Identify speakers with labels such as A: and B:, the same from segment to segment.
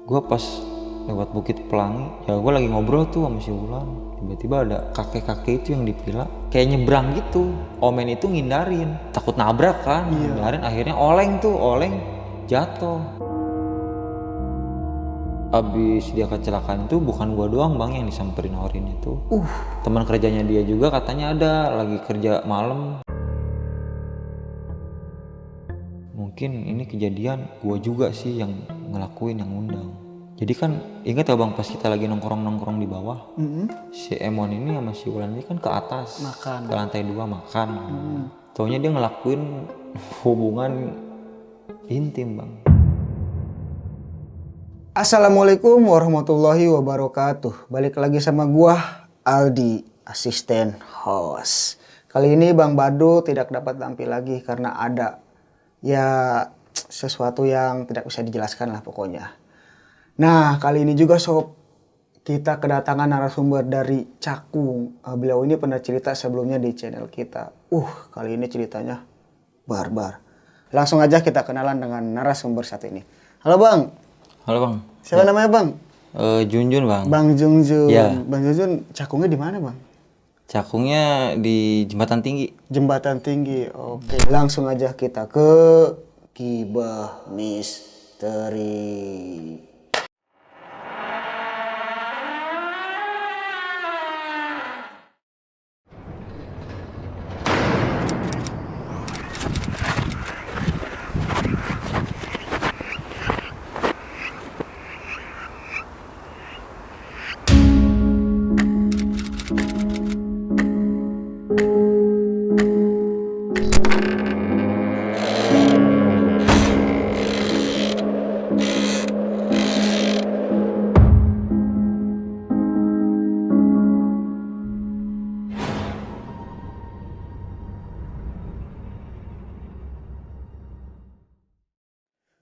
A: Gue pas lewat Bukit Pelangi, ya gue lagi ngobrol tuh sama si Wulan. Tiba-tiba ada kakek-kakek itu yang di villa kayak nyebrang gitu. Omen itu ngindarin, takut nabrak kan. Ngindarin, akhirnya oleng jatuh. Abis dia kecelakaan itu bukan gua doang bang yang disamperin Orin itu. Teman kerjanya dia juga katanya ada lagi kerja malam. Mungkin ini kejadian gua juga sih yang ngelakuin, yang ngundang. Jadi kan ingat ya bang, pas kita lagi nongkrong di bawah, si Emon ini sama si Wulan ini kan ke atas,
B: Makan.
A: ke lantai 2 makan. Taunya dia ngelakuin hubungan intim bang.
B: Assalamualaikum warahmatullahi wabarakatuh. Balik lagi sama gua Aldi, asisten host. Kali ini Bang Bado tidak dapat tampil lagi karena ada sesuatu yang tidak bisa dijelaskan lah pokoknya. Nah, kali ini juga sob, kita kedatangan narasumber dari Cakung. Beliau ini pernah cerita sebelumnya di channel kita. Kali ini ceritanya barbar. Langsung aja kita kenalan dengan narasumber satu ini. Halo Bang.
A: Halo bang.
B: Siapa namanya Bang?
A: Junjun bang.
B: Bang Junjun.
A: Ya.
B: Bang Junjun, Cakungnya di mana Bang?
A: Cakungnya di Jembatan Tinggi.
B: Jembatan Tinggi. Oke, langsung aja kita ke Gibah Misteri.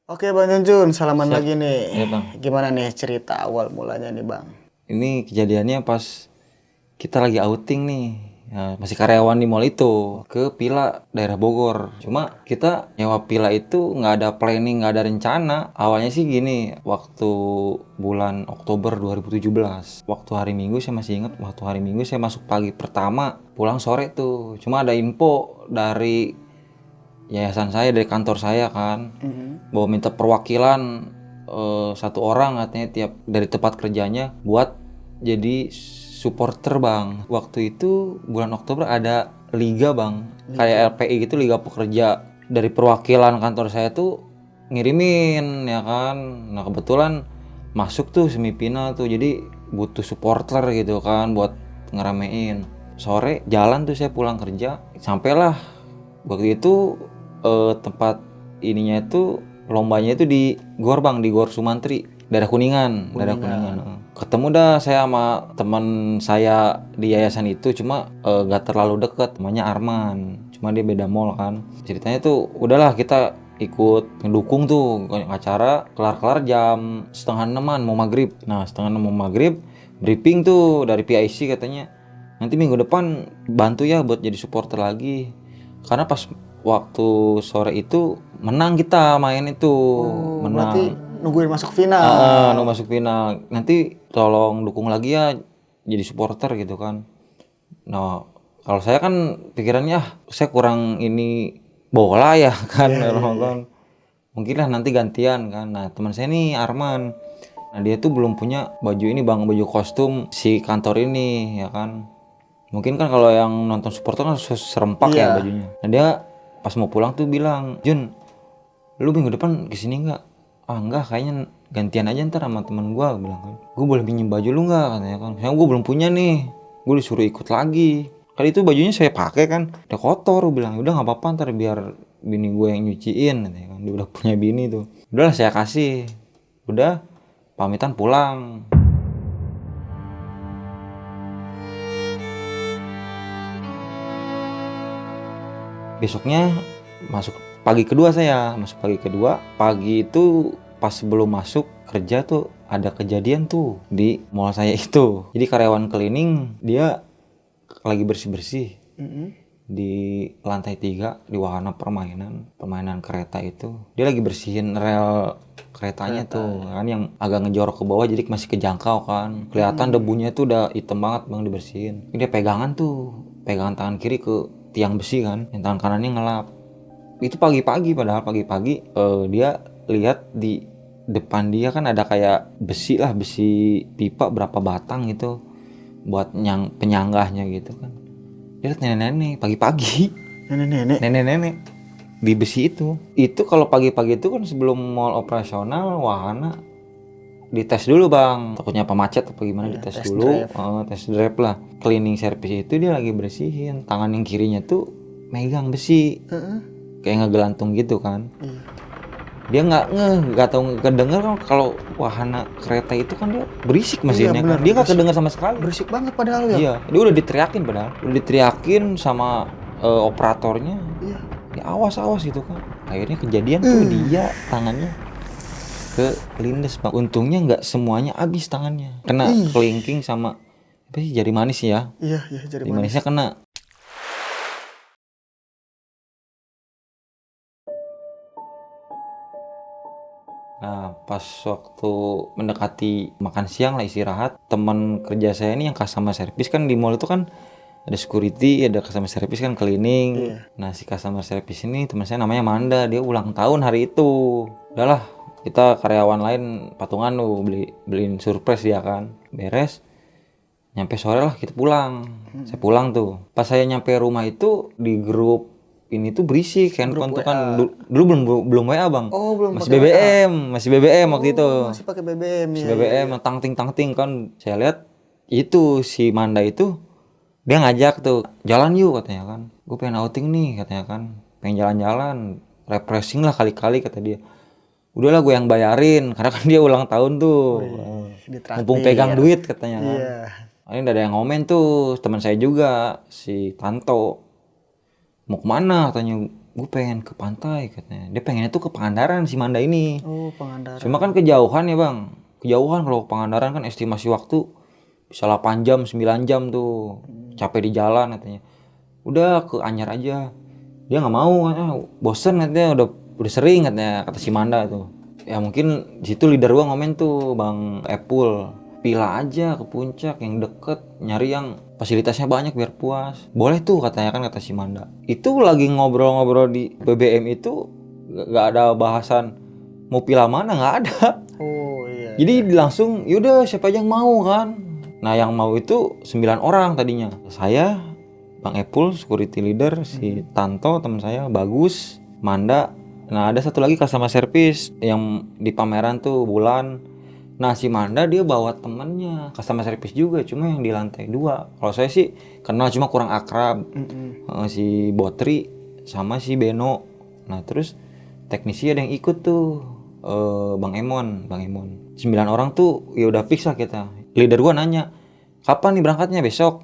B: Oke Bang Junjun, salaman
A: Siap.
B: lagi nih.
A: Iya, Bang.
B: Gimana nih cerita awal mulanya nih Bang?
A: Ini kejadiannya pas kita lagi outing nih. Ya, masih karyawan di mall itu ke Pila daerah Bogor. Cuma kita nyewa Pila itu nggak ada planning, nggak ada rencana. Awalnya sih gini, waktu bulan Oktober 2017, waktu hari Minggu saya masih ingat, waktu hari Minggu saya masuk pagi pertama, pulang sore tuh. Cuma ada info dari yayasan saya, dari kantor saya kan, bahwa minta perwakilan satu orang katanya tiap dari tempat kerjanya buat jadi supporter bang. Waktu itu bulan Oktober ada liga bang, kayak LPI gitu, liga pekerja. Dari perwakilan kantor saya tuh ngirimin ya kan. Nah kebetulan masuk tuh semifinal tuh, jadi butuh supporter gitu kan buat ngeramein. Sore jalan tuh saya pulang kerja, sampailah waktu itu tempat ininya itu lombanya itu di Gor bang, di Gor Sumantri, daerah Kuningan. Ketemu dah saya sama teman saya di yayasan itu, cuma gak terlalu deket, namanya Arman, cuma dia beda mall kan. Ceritanya tuh udahlah kita ikut ngedukung tuh acara, kelar jam 5:30 mau maghrib. Nah 5:30 mau maghrib, briefing tuh dari PIC katanya nanti minggu depan bantu ya buat jadi supporter lagi, karena pas waktu sore itu menang kita main itu.
B: Berarti nungguin masuk final.
A: Nunggu masuk final, nanti tolong dukung lagi ya jadi supporter gitu kan. Nah kalau saya kan pikirannya saya kurang ini bola ya kan, kan mungkin lah nanti gantian kan. Nah teman saya nih Arman, nah dia tuh belum punya baju ini bang, baju kostum si kantor ini ya kan. Mungkin kan kalau yang nonton supporter kan serempak ya bajunya. Nah dia pas mau pulang tuh bilang, Jun, lu minggu depan kesini nggak? Enggak, kayaknya gantian aja ntar sama teman gua, bilang kan. Gue boleh pinjem baju lu nggak, katanya kan. Saya gue belum punya nih, gue disuruh ikut lagi. Kali itu bajunya saya pakai kan, udah kotor. Gue bilang udah nggak apa-apa, ntar biar bini gue yang nyuciin, katanya kan. Dia udah punya bini tuh. Udahlah saya kasih. Udah pamitan pulang. Besoknya masuk pagi kedua, pagi itu pas sebelum masuk kerja tuh ada kejadian tuh di mall saya itu. Jadi karyawan cleaning dia lagi bersih-bersih di lantai 3 di wahana permainan kereta itu. Dia lagi bersihin rel keretanya tuh kan, yang agak ngejorok ke bawah jadi masih kejangkau kan. Kelihatan debunya tuh udah hitam banget Bang, dibersihin. Dia pegangan tangan kiri ke tiang besi kan, yang tangan kanannya ngelap. Itu pagi-pagi, padahal pagi-pagi dia lihat di depan dia kan ada kayak besi pipa berapa batang gitu buat penyanggahnya gitu kan. Dia lihat nenek-nenek pagi-pagi. Nenek-nenek di besi itu kalau pagi-pagi itu kan sebelum mal operasional wahana dites dulu Bang, takutnya apa macet apa gimana, dites dulu. Tes drive lah. Cleaning service itu dia lagi bersihin, tangan yang kirinya tuh megang besi, kayak ngegelantung gitu kan. Dia nggak tahu kedenger kan, kalau wahana kereta itu kan dia berisik mesinnya kan. Dia nggak kedenger sama sekali.
B: Berisik banget padahal ya.
A: Iya, dia udah diteriakin sama operatornya.
B: Iya.
A: Ya awas gitu kan. Akhirnya kejadian tuh dia tangannya ke kelindes Bang. Untungnya nggak semuanya habis tangannya, kena kelingking sama apa sih, jari manis ya.
B: Iya, jari manis.
A: Manisnya kena. Nah, pas waktu mendekati makan siang lah, istirahat, teman kerja saya ini yang customer service kan, di mall itu kan ada security, ada customer service kan, cleaning. Nah, si customer service ini teman saya namanya Manda, dia ulang tahun hari itu. Udahlah, kita karyawan lain patungan tuh beliin surprise dia kan. Beres, nyampe sore lah kita pulang. Saya pulang tuh. Pas saya nyampe rumah itu di grup ini tuh berisik, handphone tuh kan dulu belum WA Bang.
B: Oh, belum
A: masih BBM waktu itu.
B: Masih pakai BBM ya.
A: BBM tangting kan. Saya lihat itu si Manda itu dia ngajak tuh, jalan yuk katanya kan. Gue pengen outing nih katanya kan. Pengen jalan-jalan, refreshing lah kali-kali kata dia. Udahlah gue yang bayarin karena kan dia ulang tahun tuh. Mumpung pegang duit katanya kan. Ini udah ada yang ngomen tuh, teman saya juga, si Tanto. Mau kemana katanya, gue pengen ke pantai katanya. Dia pengennya tuh ke Pangandaran si Manda ini.
B: Oh, Pangandaran.
A: Cuma kan kejauhan ya Bang. Kejauhan kalau ke Pangandaran kan estimasi waktu bisa 8 jam, 9 jam tuh. Capek di jalan katanya. Udah ke Anyar aja. Dia nggak mau katanya, bosen katanya, udah sering katanya, kata si Manda tuh. Ya mungkin di situ leader gua ngomen tuh Bang Epul. Pila aja ke puncak yang deket, nyari yang fasilitasnya banyak biar puas. Boleh tuh katanya kan, kata si Manda. Itu lagi ngobrol-ngobrol di BBM itu gak ada bahasan mau pila mana, gak ada.
B: Oh iya.
A: Jadi langsung yaudah siapa aja yang mau kan. Nah yang mau itu 9 orang tadinya. Saya, Bang Epul, security leader, si Tanto teman saya, Bagus, Manda. Nah ada satu lagi customer service yang di pameran tuh, Bulan. Nah si Manda dia bawa temennya customer service juga, cuma yang di lantai 2. Kalau saya sih kenal cuma kurang akrab. Si Botri sama si Beno. Nah terus teknisi ada yang ikut tuh, Bang Emon. 9 orang tuh ya udah fix lah kita. Leader gua nanya, kapan nih berangkatnya? Besok.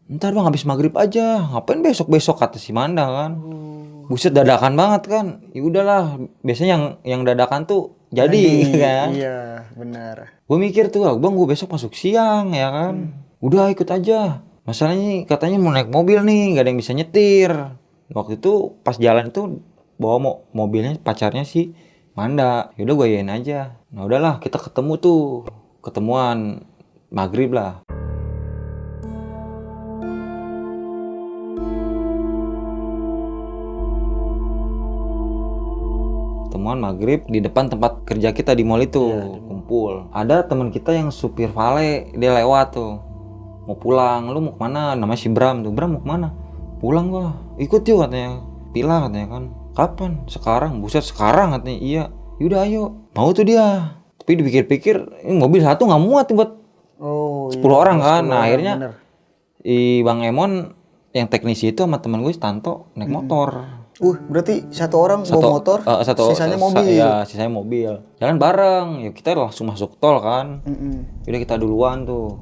A: Ntar Bang habis maghrib aja. Ngapain besok kata si Manda kan. Buset, dadakan banget kan. Ya udahlah, biasanya yang dadakan tuh jadi kan.
B: Iya, benar.
A: Gue mikir tuh, Bang gue besok masuk siang ya kan. Udah ikut aja. Masalahnya katanya mau naik mobil nih, gak ada yang bisa nyetir. Waktu itu pas jalan itu bawa mobilnya pacarnya si Manda. Yaudah gue yain aja. Nah udahlah, kita ketemuan maghrib lah. Ketemuan maghrib di depan tempat kerja kita di mall itu, kumpul. Ada teman kita yang supir vale, dia lewat tuh, mau pulang. Lu mau kemana? Namanya si Bram tuh. Bram mau kemana? Pulang gua. Ikut yuk katanya. Pila katanya kan. Kapan? Sekarang. Buset, sekarang katanya. Iya. Yaudah ayo. Mau tuh dia. Tapi dipikir-pikir, mobil satu nggak muat buat 10 orang kan. Nah akhirnya Bang Emon yang teknisi itu sama teman gue Tanto naik motor.
B: Berarti satu orang bawa motor, sisanya mobil.
A: Iya, sisanya mobil. Jalan bareng, ya kita langsung masuk tol kan. Udah kita duluan tuh.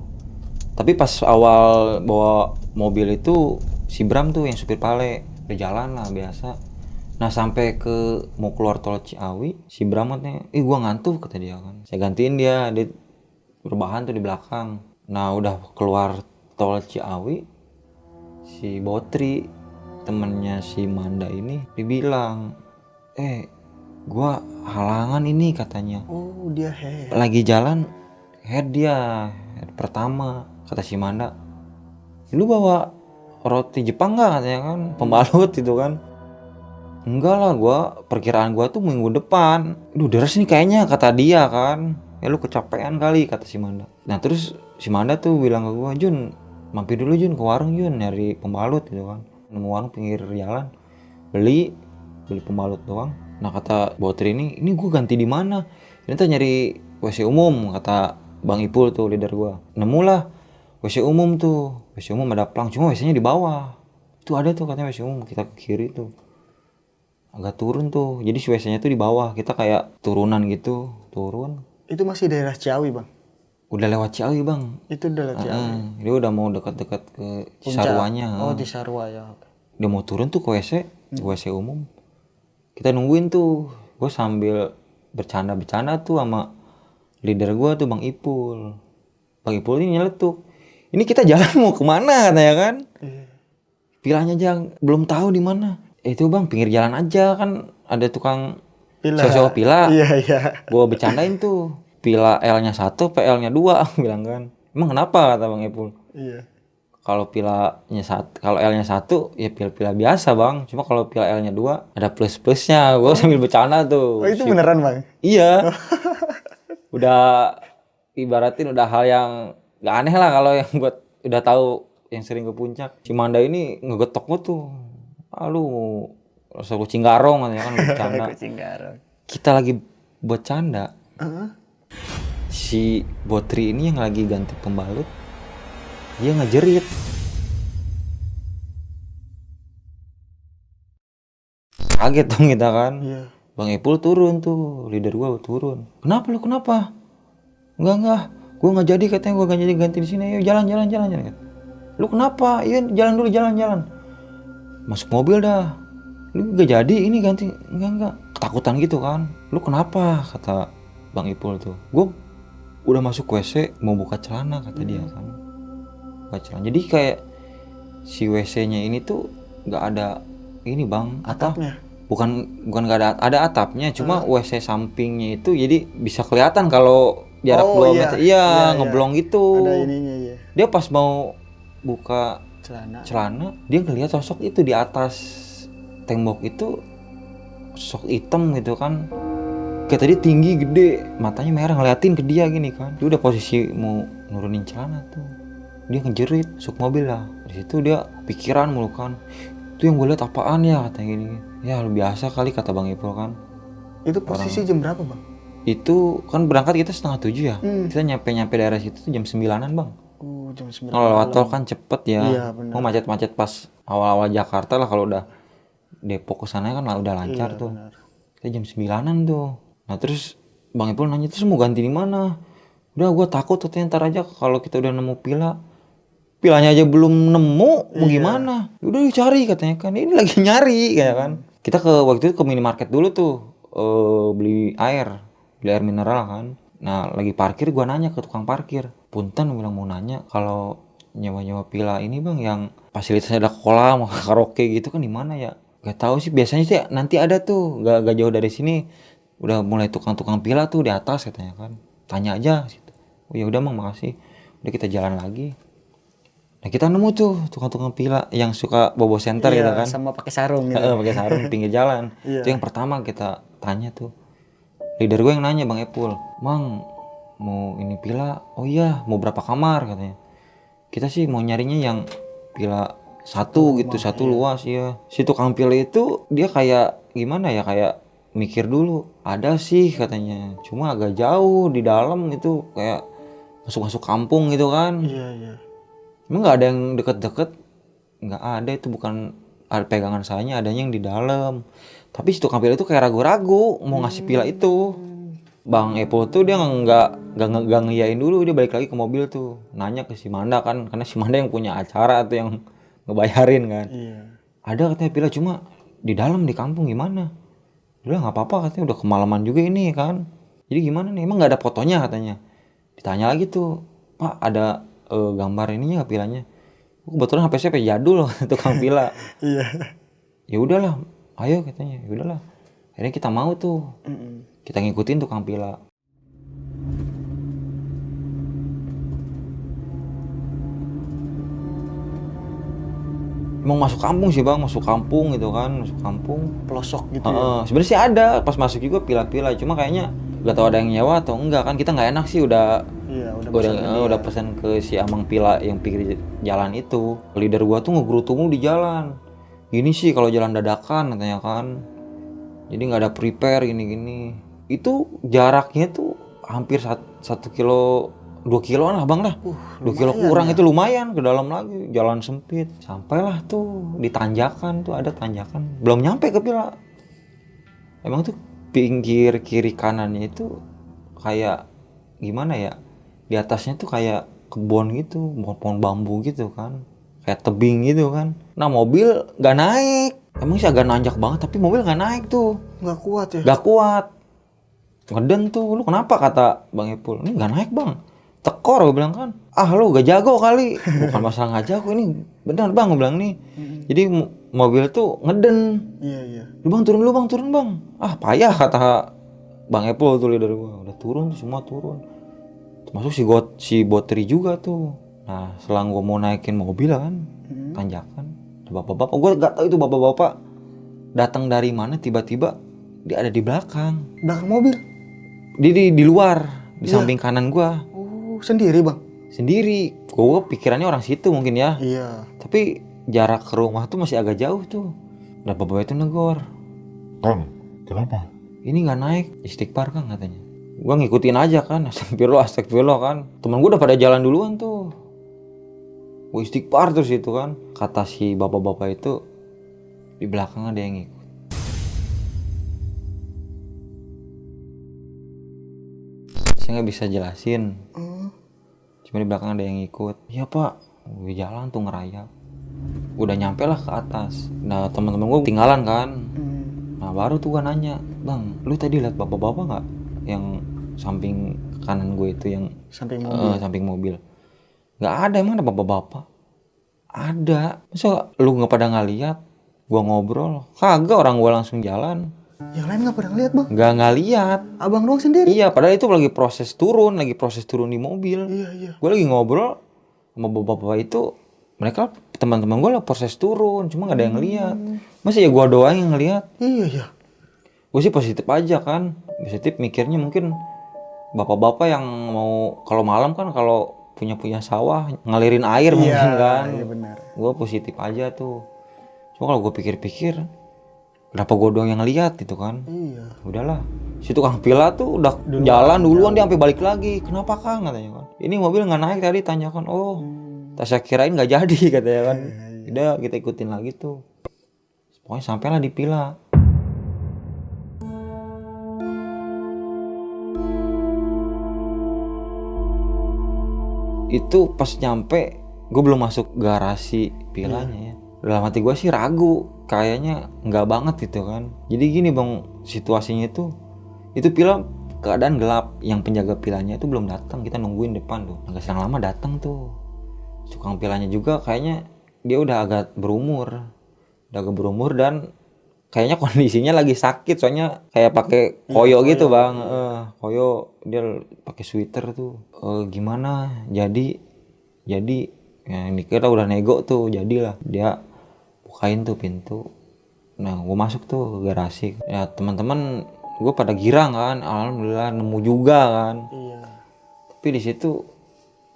A: Tapi pas awal bawa mobil itu, si Bram tuh yang supir pale, udah jalan lah biasa. Nah sampai mau keluar tol Ciawi, si Bram katanya, gua ngantuk kata dia kan. Saya gantiin dia rebahan tuh di belakang. Nah udah keluar tol Ciawi, si Botri, temennya si Manda ini, dibilang, Gua halangan ini katanya.
B: Oh, dia head.
A: Lagi jalan head dia, head pertama, kata si Manda. Lu bawa roti Jepang nggak katanya kan, pembalut itu kan. Enggak lah, perkiraan gua tuh minggu depan. Duh deres nih kayaknya kata dia kan. Ya lu kecapean kali kata si Manda. Nah terus si Manda tuh bilang ke gua, Jun mampir dulu Jun ke warung Jun nyari pembalut gitu kan. Nemu warung pinggir jalan, beli pembalut doang. Nah kata Botri ini gua ganti di mana? Ini tuh nyari WC umum kata Bang Ipul tuh leader gua. Nemulah WC umum tuh. WC umum ada plang, cuma WC-nya di bawah. Tuh ada tuh katanya WC umum, kita ke kiri tuh. Agak turun tuh. Jadi si WC-nya tuh di bawah. Kita kayak turunan gitu, turun.
B: Itu masih daerah Ciawi, Bang.
A: Udah lewat Ciawi, Bang.
B: Itu udah lewat Ciawi.
A: Dia udah mau dekat-dekat ke Cisarwanya.
B: Oh, Cisarua ya.
A: Dia mau turun tuh ke WC umum. Kita nungguin tuh. Gue sambil bercanda-bercanda tuh sama leader gue tuh Bang Ipul. Bang Ipul ini nyeletuk. Ini kita jalan mau kemana katanya kan? Pilanya aja belum tahu di mana. Itu Bang pinggir jalan aja kan ada tukang sewa pila.
B: Iya.
A: Gue bercandain tuh. Pila L-nya 1, PL-nya 2 bilang kan. Emang kenapa kata Bang Ipul?
B: Iya.
A: Kalau pilanya 1, kalau L-nya 1 ya pila biasa Bang. Cuma kalau pila L-nya 2 ada plus-plusnya. Gue sambil bercanda tuh.
B: Oh, itu beneran, Bang?
A: Iya. Udah ibaratin udah hal yang gak aneh lah kalau yang buat udah tahu yang sering ke puncak. Si Manda ini ngegetok gue tuh. Lu rasa kucing garong katanya kan bercanda.
B: Kucing garong.
A: Kita lagi bercanda. Si Botri ini yang lagi ganti pembalut, dia ngejerit. Kaget dong kita kan.
B: Iya.
A: Bang Ipul turun tuh, leader gua turun. Kenapa lu kenapa? Enggak. Gua nggak jadi katanya, gua nggak jadi ganti di sini. Ayo jalan. Lu kenapa? Iya jalan dulu jalan. Masuk mobil dah. Lu nggak jadi ini ganti. Enggak. Ketakutan gitu kan. Lu kenapa? Kata Bang Ipul tuh. Gua udah masuk WC mau buka celana kata dia kan. Buka celana. Jadi kayak si WC-nya ini tuh nggak ada ini Bang.
B: Atapnya?
A: Bukan nggak ada atapnya, cuma WC sampingnya itu jadi bisa kelihatan kalau jarak 2 meter. Iya, ngeblong gitu.
B: Ada ininya ya.
A: Dia pas mau buka
B: Celana,
A: dia ngeliat sosok itu di atas tembok itu, sosok hitam gitu kan. Kayak tadi tinggi gede, matanya merah ngeliatin ke dia gini kan. Dia udah posisi mau nurunin celana tuh. Dia ngejerit, masuk mobil lah. Di situ dia pikiran mulu kan. Itu yang gue liat apaan ya katanya gini. Ya lu biasa kali kata Bang Ipul kan.
B: Itu posisi jam berapa, Bang?
A: Itu kan berangkat kita 6:30 ya. Kita nyampe daerah situ tuh jam 9-an Bang.
B: Jam 9.
A: Kalau lewat tol kan cepet ya.
B: Iya, benar.
A: Mau macet-macet pas awal-awal Jakarta lah, kalau udah Depok kesana kan lah udah lancar tuh.
B: Benar.
A: Kita jam 9-an tuh. Nah terus Bang Ipul nanya, terus mau ganti di mana? Udah gue takut tuh ntar aja kalau kita udah nemu pilanya aja belum nemu, mau gimana? Udah cari katanya kan, ini lagi nyari kayak kan. Kita waktu itu ke minimarket dulu tuh, beli air mineral kan. Nah lagi parkir gue nanya ke tukang parkir, punten bilang mau nanya kalau nyewa pila ini Bang yang fasilitasnya ada kolam, karaoke gitu kan di mana ya? Gak tahu sih, biasanya sih nanti ada tuh, gak jauh dari sini. Udah mulai tukang pila tuh di atas katanya kan. Tanya aja situ. Oh ya udah Bang, makasih. Udah kita jalan lagi. Nah kita nemu tuh tukang pila yang suka bobo senter gitu kan.
B: Sama pakai sarung gitu.
A: Pakai sarung pinggir jalan.
B: Iya.
A: Itu yang pertama kita tanya tuh. Leader gue yang nanya Bang Epul, Mang mau ini pila? Oh iya, mau berapa kamar katanya. Kita sih mau nyarinya yang pila satu gitu, satu luas ya. Si tukang pila itu dia kayak gimana ya, kayak mikir dulu. Ada sih katanya, cuma agak jauh di dalam itu, kayak masuk kampung gitu kan.
B: Iya.
A: Emang nggak ada yang deket-deket, nggak ada, itu bukan ada pegangan sayanya, adanya yang di dalam. Tapi si tukang pila itu kayak ragu-ragu mau ngasih pila itu. Bang Epo tuh dia nggak ngiyain dulu, dia balik lagi ke mobil tuh, nanya ke si Manda kan, karena si Manda yang punya acara tuh yang ngebayarin kan.
B: Iya.
A: Ada katanya pila, cuma di dalam di kampung gimana? Udah nggak apa-apa katanya, udah kemalaman juga ini kan. Jadi gimana nih? Emang nggak ada fotonya katanya. Ditanya lagi tuh, Pak ada gambar ininya nggak pilanya? Kebetulan HP saya jadul tukang pila.
B: Iya.
A: Ya udahlah, ayo katanya. Ya udahlah. Akhirnya kita mau tuh, kita ngikutin tukang pila. Emang masuk kampung sih bang, masuk kampung gitu kan, masuk kampung.
B: Pelosok gitu ya.
A: Sebenarnya sih ada, pas masuk juga pila-pila, cuma kayaknya nggak tahu ada yang nyewa atau enggak kan, kita nggak enak sih udah
B: Iya, udah
A: udah pesan ke si amang pila yang pinggir jalan itu. Leader gua tuh ngegerutu mulu di jalan. Gini sih kalau jalan dadakan katanya kan. Jadi nggak ada prepare gini-gini. Itu jaraknya tuh hampir 1 kilo 2 kiloan lah bang lah. 2 kilo kurang itu lumayan ke dalam lagi, jalan sempit. Sampailah tuh di tanjakan tuh, ada tanjakan. Belum nyampe ke pila. Emang tuh pinggir kiri kanannya itu kayak gimana ya? Di atasnya tuh kayak kebun gitu, pohon bambu gitu kan. Kayak tebing gitu kan. Nah mobil nggak naik. Emang sih agak nanjak banget, tapi mobil nggak naik tuh.
B: Nggak kuat ya.
A: Nggak kuat. Ngeden tuh, lu kenapa kata Bang Ipul? Ini nggak naik bang. Tekor gue bilang kan. Ah lu gak jago kali. Bukan masalah nggak jago, ini benar bang gue bilang nih. Jadi mobil tuh ngeden.
B: Iya.
A: Bang turun dulu bang, turun bang. Ah payah kata Bang Ipul tuh dari gua. Udah turun tuh, semua turun. Termasuk si Botri juga tuh. Nah setelah gua mau naikin mobil kan, tanjakan. Ada bapak-bapak, gua gak tahu itu bapak-bapak datang dari mana, tiba-tiba dia ada di belakang.
B: Belakang mobil.
A: Dia di luar, di samping kanan gua.
B: Oh, sendiri bang?
A: Sendiri. Gua pikirannya orang situ mungkin ya.
B: Iya.
A: Tapi jarak ke rumah tuh masih agak jauh tuh. Nah bapak itu negor.
C: Kang, kenapa?
A: Ini nggak naik, istighfar kan katanya. Gua ngikutin aja kan, astagfirullah kan. Temen gua udah pada jalan duluan tuh. Gua istighfar terus itu kan. Kata si bapak-bapak itu, di belakang ada yang ngikut. Saya nggak bisa jelasin. Cuma di belakang ada yang ngikut. Iya pak, gue jalan tuh ngerayap. Udah nyampe lah ke atas. Nah teman-teman gue tinggalan kan. Nah baru tuh gue nanya, bang, lu tadi lihat bapak-bapak nggak yang samping kanan gue itu yang
B: Samping mobil.
A: samping mobil? Nggak ada, emang ada bapak-bapak? Ada. Masa lu nggak pada ngeliat? Gua ngobrol, kagak, orang gua langsung jalan.
B: Yang lain nggak pernah lihat bang?
A: Nggak lihat.
B: Abang doang sendiri?
A: Iya, padahal itu lagi proses turun di mobil.
B: Iya.
A: Gue lagi ngobrol sama bapak-bapak itu, mereka teman-teman gue lah proses turun, cuma nggak ada yang ngeliat. Masa ya gua doang yang ngeliat?
B: Iya.
A: Gue sih positif aja kan, positif mikirnya mungkin bapak-bapak yang mau kalau malam kan kalau punya sawah ngalirin air mungkin kan.
B: Iya benar.
A: Gue positif aja tuh. Cuma kalau gue pikir-pikir, kenapa gue doang yang ngeliat gitu kan?
B: Iya.
A: Udahlah, si tukang pila tuh udah jalan duluan, dia sampai balik lagi. Kenapa kang katanya kan? Ini mobil nggak naik tadi, tanyakan. Oh, tak saya kirain nggak jadi katanya kan. Udah kita ikutin lagi tuh. Pokoknya sampailah di pila. Itu pas nyampe, gue belum masuk garasi pilanya ya. Dalam hati gue sih ragu, kayaknya nggak banget gitu kan. Jadi gini bang, situasinya itu pila keadaan gelap. Yang penjaga pilanya itu belum datang, kita nungguin depan tuh. Nggak selang lama datang tuh. Tukang pilanya juga kayaknya dia udah agak berumur, dan kayaknya kondisinya lagi sakit, soalnya kayak pakai koyo gitu bang. Koyo, dia pakai sweater tuh. Gimana? Jadi ya ini kita udah nego tuh, jadilah dia bukain tuh pintu. Nah gue masuk tuh ke garasi. Ya teman-teman gue pada girang kan, alhamdulillah nemu juga kan.
B: Iya.
A: Tapi di situ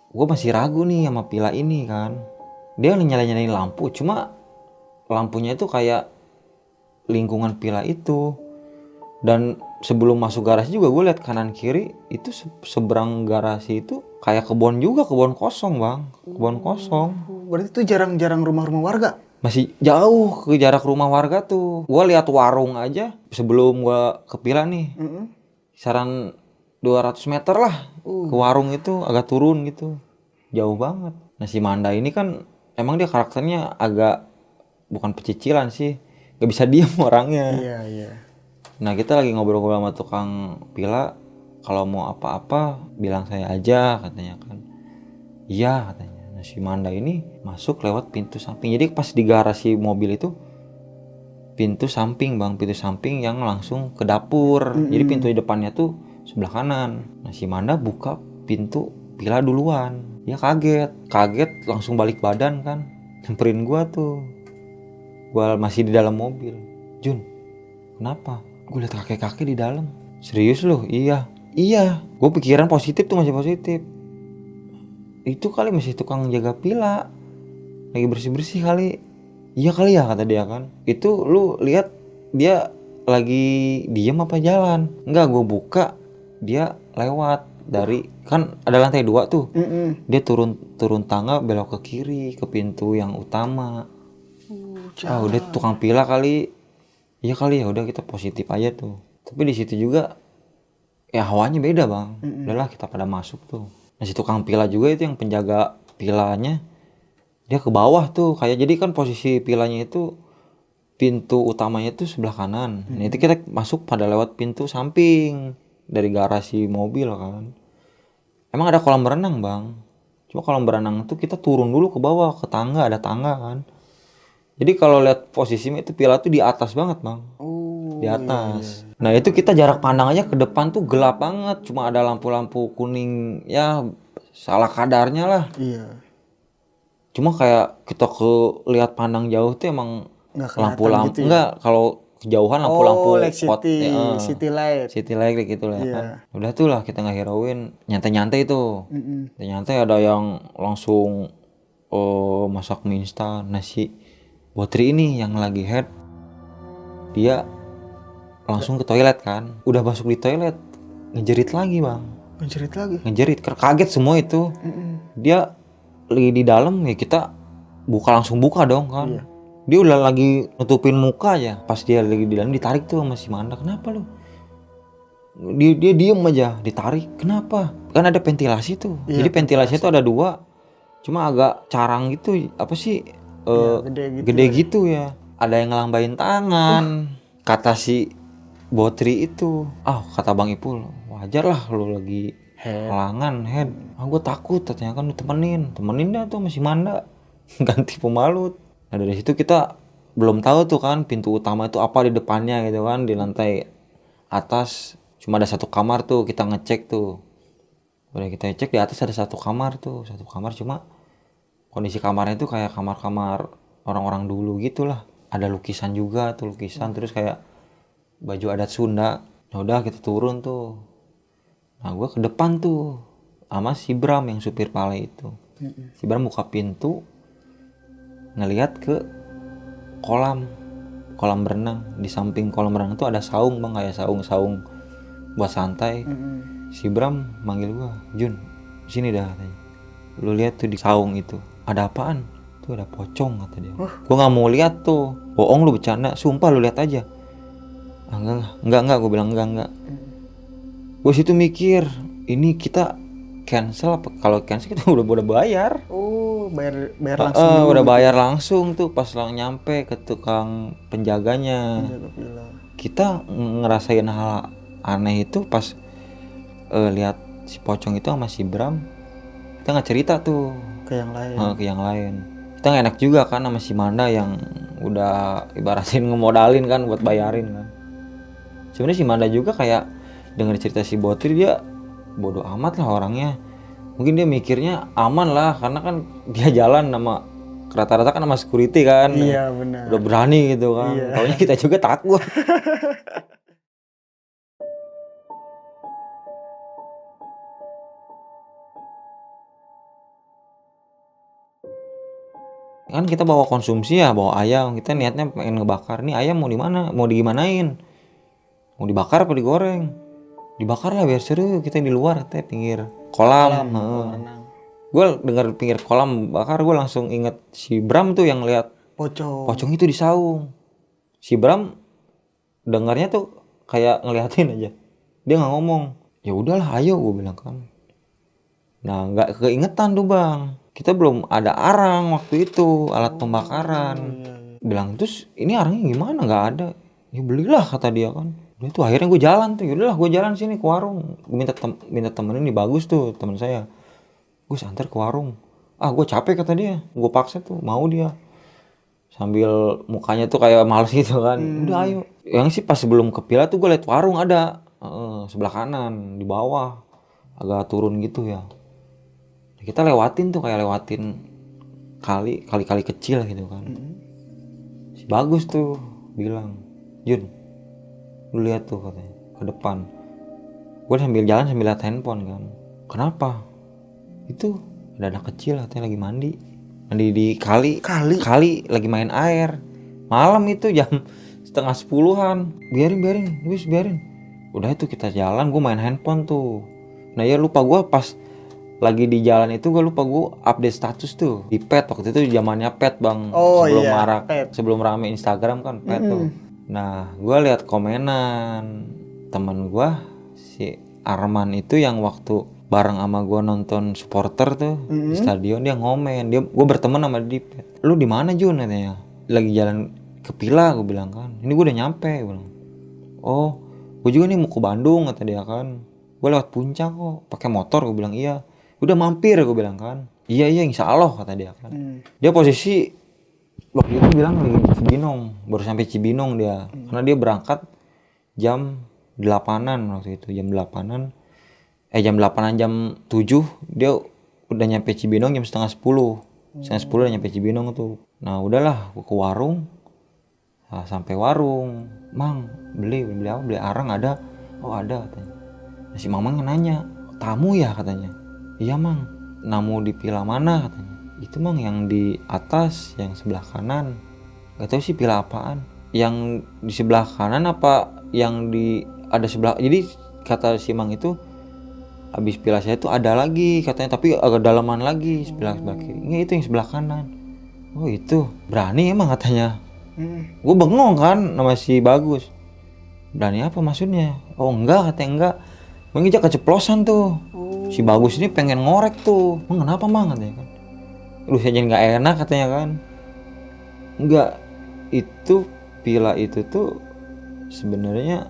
A: gue masih ragu nih sama pila ini kan. Dia nyalain lampu, cuma lampunya itu kayak lingkungan pila itu. Dan sebelum masuk garasi juga gue lihat kanan kiri itu seberang garasi itu kayak kebun juga, kebun kosong bang, kebun kosong.
B: Berarti itu jarang-jarang rumah-rumah warga?
A: Masih jauh ke jarak rumah warga tuh. Gue lihat warung aja sebelum gue ke pila nih, kisaran 200 meter lah ke warung itu, agak turun gitu, jauh banget. Nah si Manda ini kan emang dia karakternya agak bukan pecicilan sih, gak bisa diem orangnya.
B: Iya.
A: Nah kita lagi ngobrol-ngobrol sama tukang pila, kalau mau apa-apa bilang saya aja katanya kan. Iya katanya. Nah si Manda ini masuk lewat pintu samping. Jadi pas di garasi mobil itu, pintu samping bang, pintu samping yang langsung ke dapur. Jadi pintu di depannya tuh sebelah kanan. Nah si Manda buka pintu Pila duluan. Dia kaget langsung balik badan kan, nyamperin gua tuh. Gua masih di dalam mobil. Jun, kenapa? Gue liat kakek-kakek di dalam. Serius loh? Iya. Gue pikiran positif tuh, masih positif. Itu kali masih tukang jaga Pila, lagi bersih-bersih kali. Iya kali ya, kata dia kan. Itu lu lihat dia lagi diem apa jalan? Enggak, gue buka dia lewat dari, kan ada lantai 2 tuh. Dia turun tangga belok ke kiri ke pintu yang utama. Udah tukang Pila kali. Iya kali ya, udah kita positif aja tuh. Tapi di situ juga ya hawanya beda bang. Udahlah kita pada masuk tuh. Nah si tukang Pila juga itu yang penjaga pilanya, dia ke bawah tuh kayak, jadi kan posisi pilanya itu pintu utamanya tuh sebelah kanan. Nah itu kita masuk pada lewat pintu samping dari garasi mobil kan. Emang ada kolam berenang bang. Cuma kolam berenang tuh kita turun dulu ke bawah ke tangga, ada tangga kan. Jadi kalau lihat posisinya itu Pila tuh di atas banget bang. Di atas. Nah itu kita jarak pandang aja ke depan tuh gelap banget. Cuma ada lampu-lampu kuning ya salah kadarnya lah.
B: Iya.
A: Cuma kayak kita lihat pandang jauh tuh emang
B: Nggak kelihatan
A: lampu-lampu
B: gitu ya?
A: enggak, kalau kejauhan lampu-lampu
B: like city light.
A: city light kayak gitu lah
B: Iya.
A: kan. Udah tuh lah kita ngehirauin, nyantai-nyantai tuh. Nyantai ada yang langsung masak mie instan. Nasi Botri ini yang lagi head, dia langsung ke toilet kan. Udah masuk di toilet, ngejerit lagi bang.
B: Mencerit lagi.
A: Ngejerit, kaget semua itu. Dia lagi di dalam ya, kita langsung buka dong kan.
B: Iya.
A: Dia udah lagi nutupin muka aja. Pas dia lagi di dalam ditarik tuh sama si Manda. Kenapa lu? Dia diem aja, ditarik. Kenapa? Kan ada ventilasi tuh.
B: Iya,
A: Jadi ventilasinya tuh ada 2. Cuma agak carang gitu. Apa sih? Gede gitu ya. Ada yang ngelambain tangan. Kata si Botri itu, kata Bang Ipul, wajar lah lu lagi halangan head. Gue takut, katanya kan lu temenin dah tuh masih Manda. Ganti pemalut. Nah dari situ kita belum tahu tuh kan pintu utama itu apa di depannya gitu kan. Di lantai atas cuma ada 1 kamar tuh, kita ngecek tuh. Udah kita cek di atas ada 1 kamar tuh, 1 kamar, cuma kondisi kamarnya tuh kayak kamar-kamar orang-orang dulu gitulah. Ada lukisan juga tuh, terus kayak baju adat Sunda. Nah udah kita turun tuh. Nah gue ke depan tuh sama si Bram yang supir Pale itu. Si Bram buka pintu, ngelihat ke kolam berenang. Di samping kolam berenang tuh ada saung bang, kayak saung buat santai. Si Bram manggil gue, Jun sini dah katanya. Lu lihat tuh di saung itu ada apaan? Tuh ada pocong, kata dia. Gue nggak mau lihat tuh, bohong lu, bercanda, sumpah lu lihat aja. Enggak, gue bilang enggak. Gue situ mikir, ini kita cancel apa? Kalau cancel kita udah bayar.
B: Bayar langsung.
A: Udah bayar langsung tuh pas nyampe ke tukang penjaganya. Kita ngerasain hal aneh itu pas lihat si pocong itu sama si Bram. Kita nggak cerita tuh
B: Ke yang lain.
A: ke yang lain. Kita gak enak juga kan sama si Manda yang udah ibaratin ngemodalin kan buat bayarin kan. Sebenarnya si Manda juga kayak denger cerita si Botri, dia bodoh amat lah orangnya. Mungkin dia mikirnya aman lah karena kan dia jalan sama rata-rata kan sama security kan.
B: Iya benar.
A: Udah berani gitu kan.
B: Iya.
A: Taunya kita juga takut. Kan kita bawa konsumsi ya, bawa ayam. Kita niatnya pengen ngebakar. Nih ayam mau di mana? Mau digimanain? Mau dibakar apa digoreng? Dibakar lah biar seru. Kita di luar, teh pinggir kolam. Gue denger pinggir kolam bakar, gue langsung inget si Bram tuh yang lihat pocong itu di saung. Si Bram dengarnya tuh kayak ngeliatin aja. Dia nggak ngomong. Ya udahlah, ayo, gue bilang kan. Nah nggak keingetan tuh bang. Kita belum ada arang waktu itu, alat pembakaran. Bilang, terus ini arangnya gimana? Nggak ada. Ya belilah, kata dia kan. Udah tuh akhirnya gue jalan tuh. Yaudahlah gue jalan sini ke warung. Gue minta temenin, nih bagus tuh temen saya. Gue antar ke warung. Gue capek, kata dia. Gue paksa tuh, mau dia. sambil mukanya tuh kayak males gitu kan. Udah ayo. Yang sih pas sebelum ke Pila tuh gue liat warung ada sebelah kanan di bawah agak turun gitu ya. Kita lewatin tuh kayak lewatin kali kecil gitu kan. Si Bagus tuh bilang, Jun, lu lihat tuh katanya ke depan. Gue sambil jalan sambil liat handphone kan. Kenapa? Itu ada anak kecil katanya lagi mandi di kali lagi main air malam itu jam setengah 10-an. biarin udah itu kita jalan, gue main handphone tuh. Nah ya lupa gue pas lagi di jalan itu gue update status tuh di pet. Waktu itu zamannya pet bang, sebelum marak
B: pet.
A: sebelum rame Instagram kan pet tuh. Nah gue lihat komenan temen gue si Arman itu yang waktu bareng sama gue nonton supporter tuh di stadion, dia ngomen, gue berteman sama dia di pet. Lu di mana Jun katanya? Lagi jalan ke Pila, gue bilang kan. Ini gue udah nyampe, gue bilang. Oh, gue juga nih mau ke Bandung kata dia kan. Gue lewat Puncak kok, pakai motor, gue bilang iya. Udah mampir, gue bilang kan. Iya insya Allah kata dia kan. Dia posisi waktu itu bilang lagi di Cibinong, baru sampai Cibinong dia. Karena dia berangkat jam 8-an waktu itu, jam 8-an jam 7 dia udah nyampe Cibinong jam setengah 10 udah nyampe Cibinong tuh. Nah udahlah gue ke warung. Nah, sampai warung, Mang beli apa? Beli arang ada? Oh ada katanya. Nah, si Mamang nanya, tamu ya katanya. Iya Mang, namu di Pila mana katanya. Itu Mang yang di atas, yang sebelah kanan. Gak tahu sih Pila apaan. Yang di sebelah kanan apa yang di ada sebelah. Jadi kata si Mang itu habis Pila saya itu ada lagi katanya, tapi agak dalaman lagi sebelah kiri. Ini itu yang sebelah kanan. Oh itu berani emang katanya. Gue bengong kan sama si Bagus. Berani apa maksudnya? Oh enggak katanya enggak. Menginjak keceplosan tuh. Si Bagus ini pengen ngorek tuh. Mang kenapa Mang katanya kan? Lu saya jadi nggak enak katanya kan. Enggak, itu Pila itu tuh sebenarnya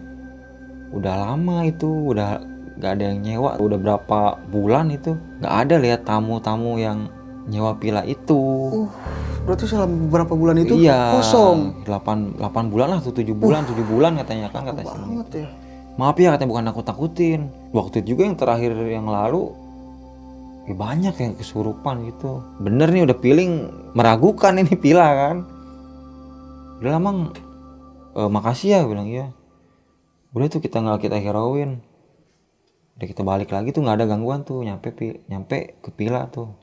A: udah lama itu, udah nggak ada yang nyewa, udah berapa bulan itu nggak ada lihat tamu-tamu yang nyewa Pila itu.
B: Berarti selama beberapa bulan itu
A: Iya,
B: kosong.
A: 8 bulan lah tuh, 7 bulan katanya kan, kata sini.
B: Banget ya.
A: Maaf ya katanya, bukan nakut-nakutin. Waktu itu juga yang terakhir yang lalu banyak yang kesurupan gitu. Bener nih udah feeling meragukan ini Pila kan. Udah lah Mang, makasih ya bilang iya. Udah tuh kita hirauin. Udah kita balik lagi tuh nggak ada gangguan tuh, nyampe ke Pila tuh.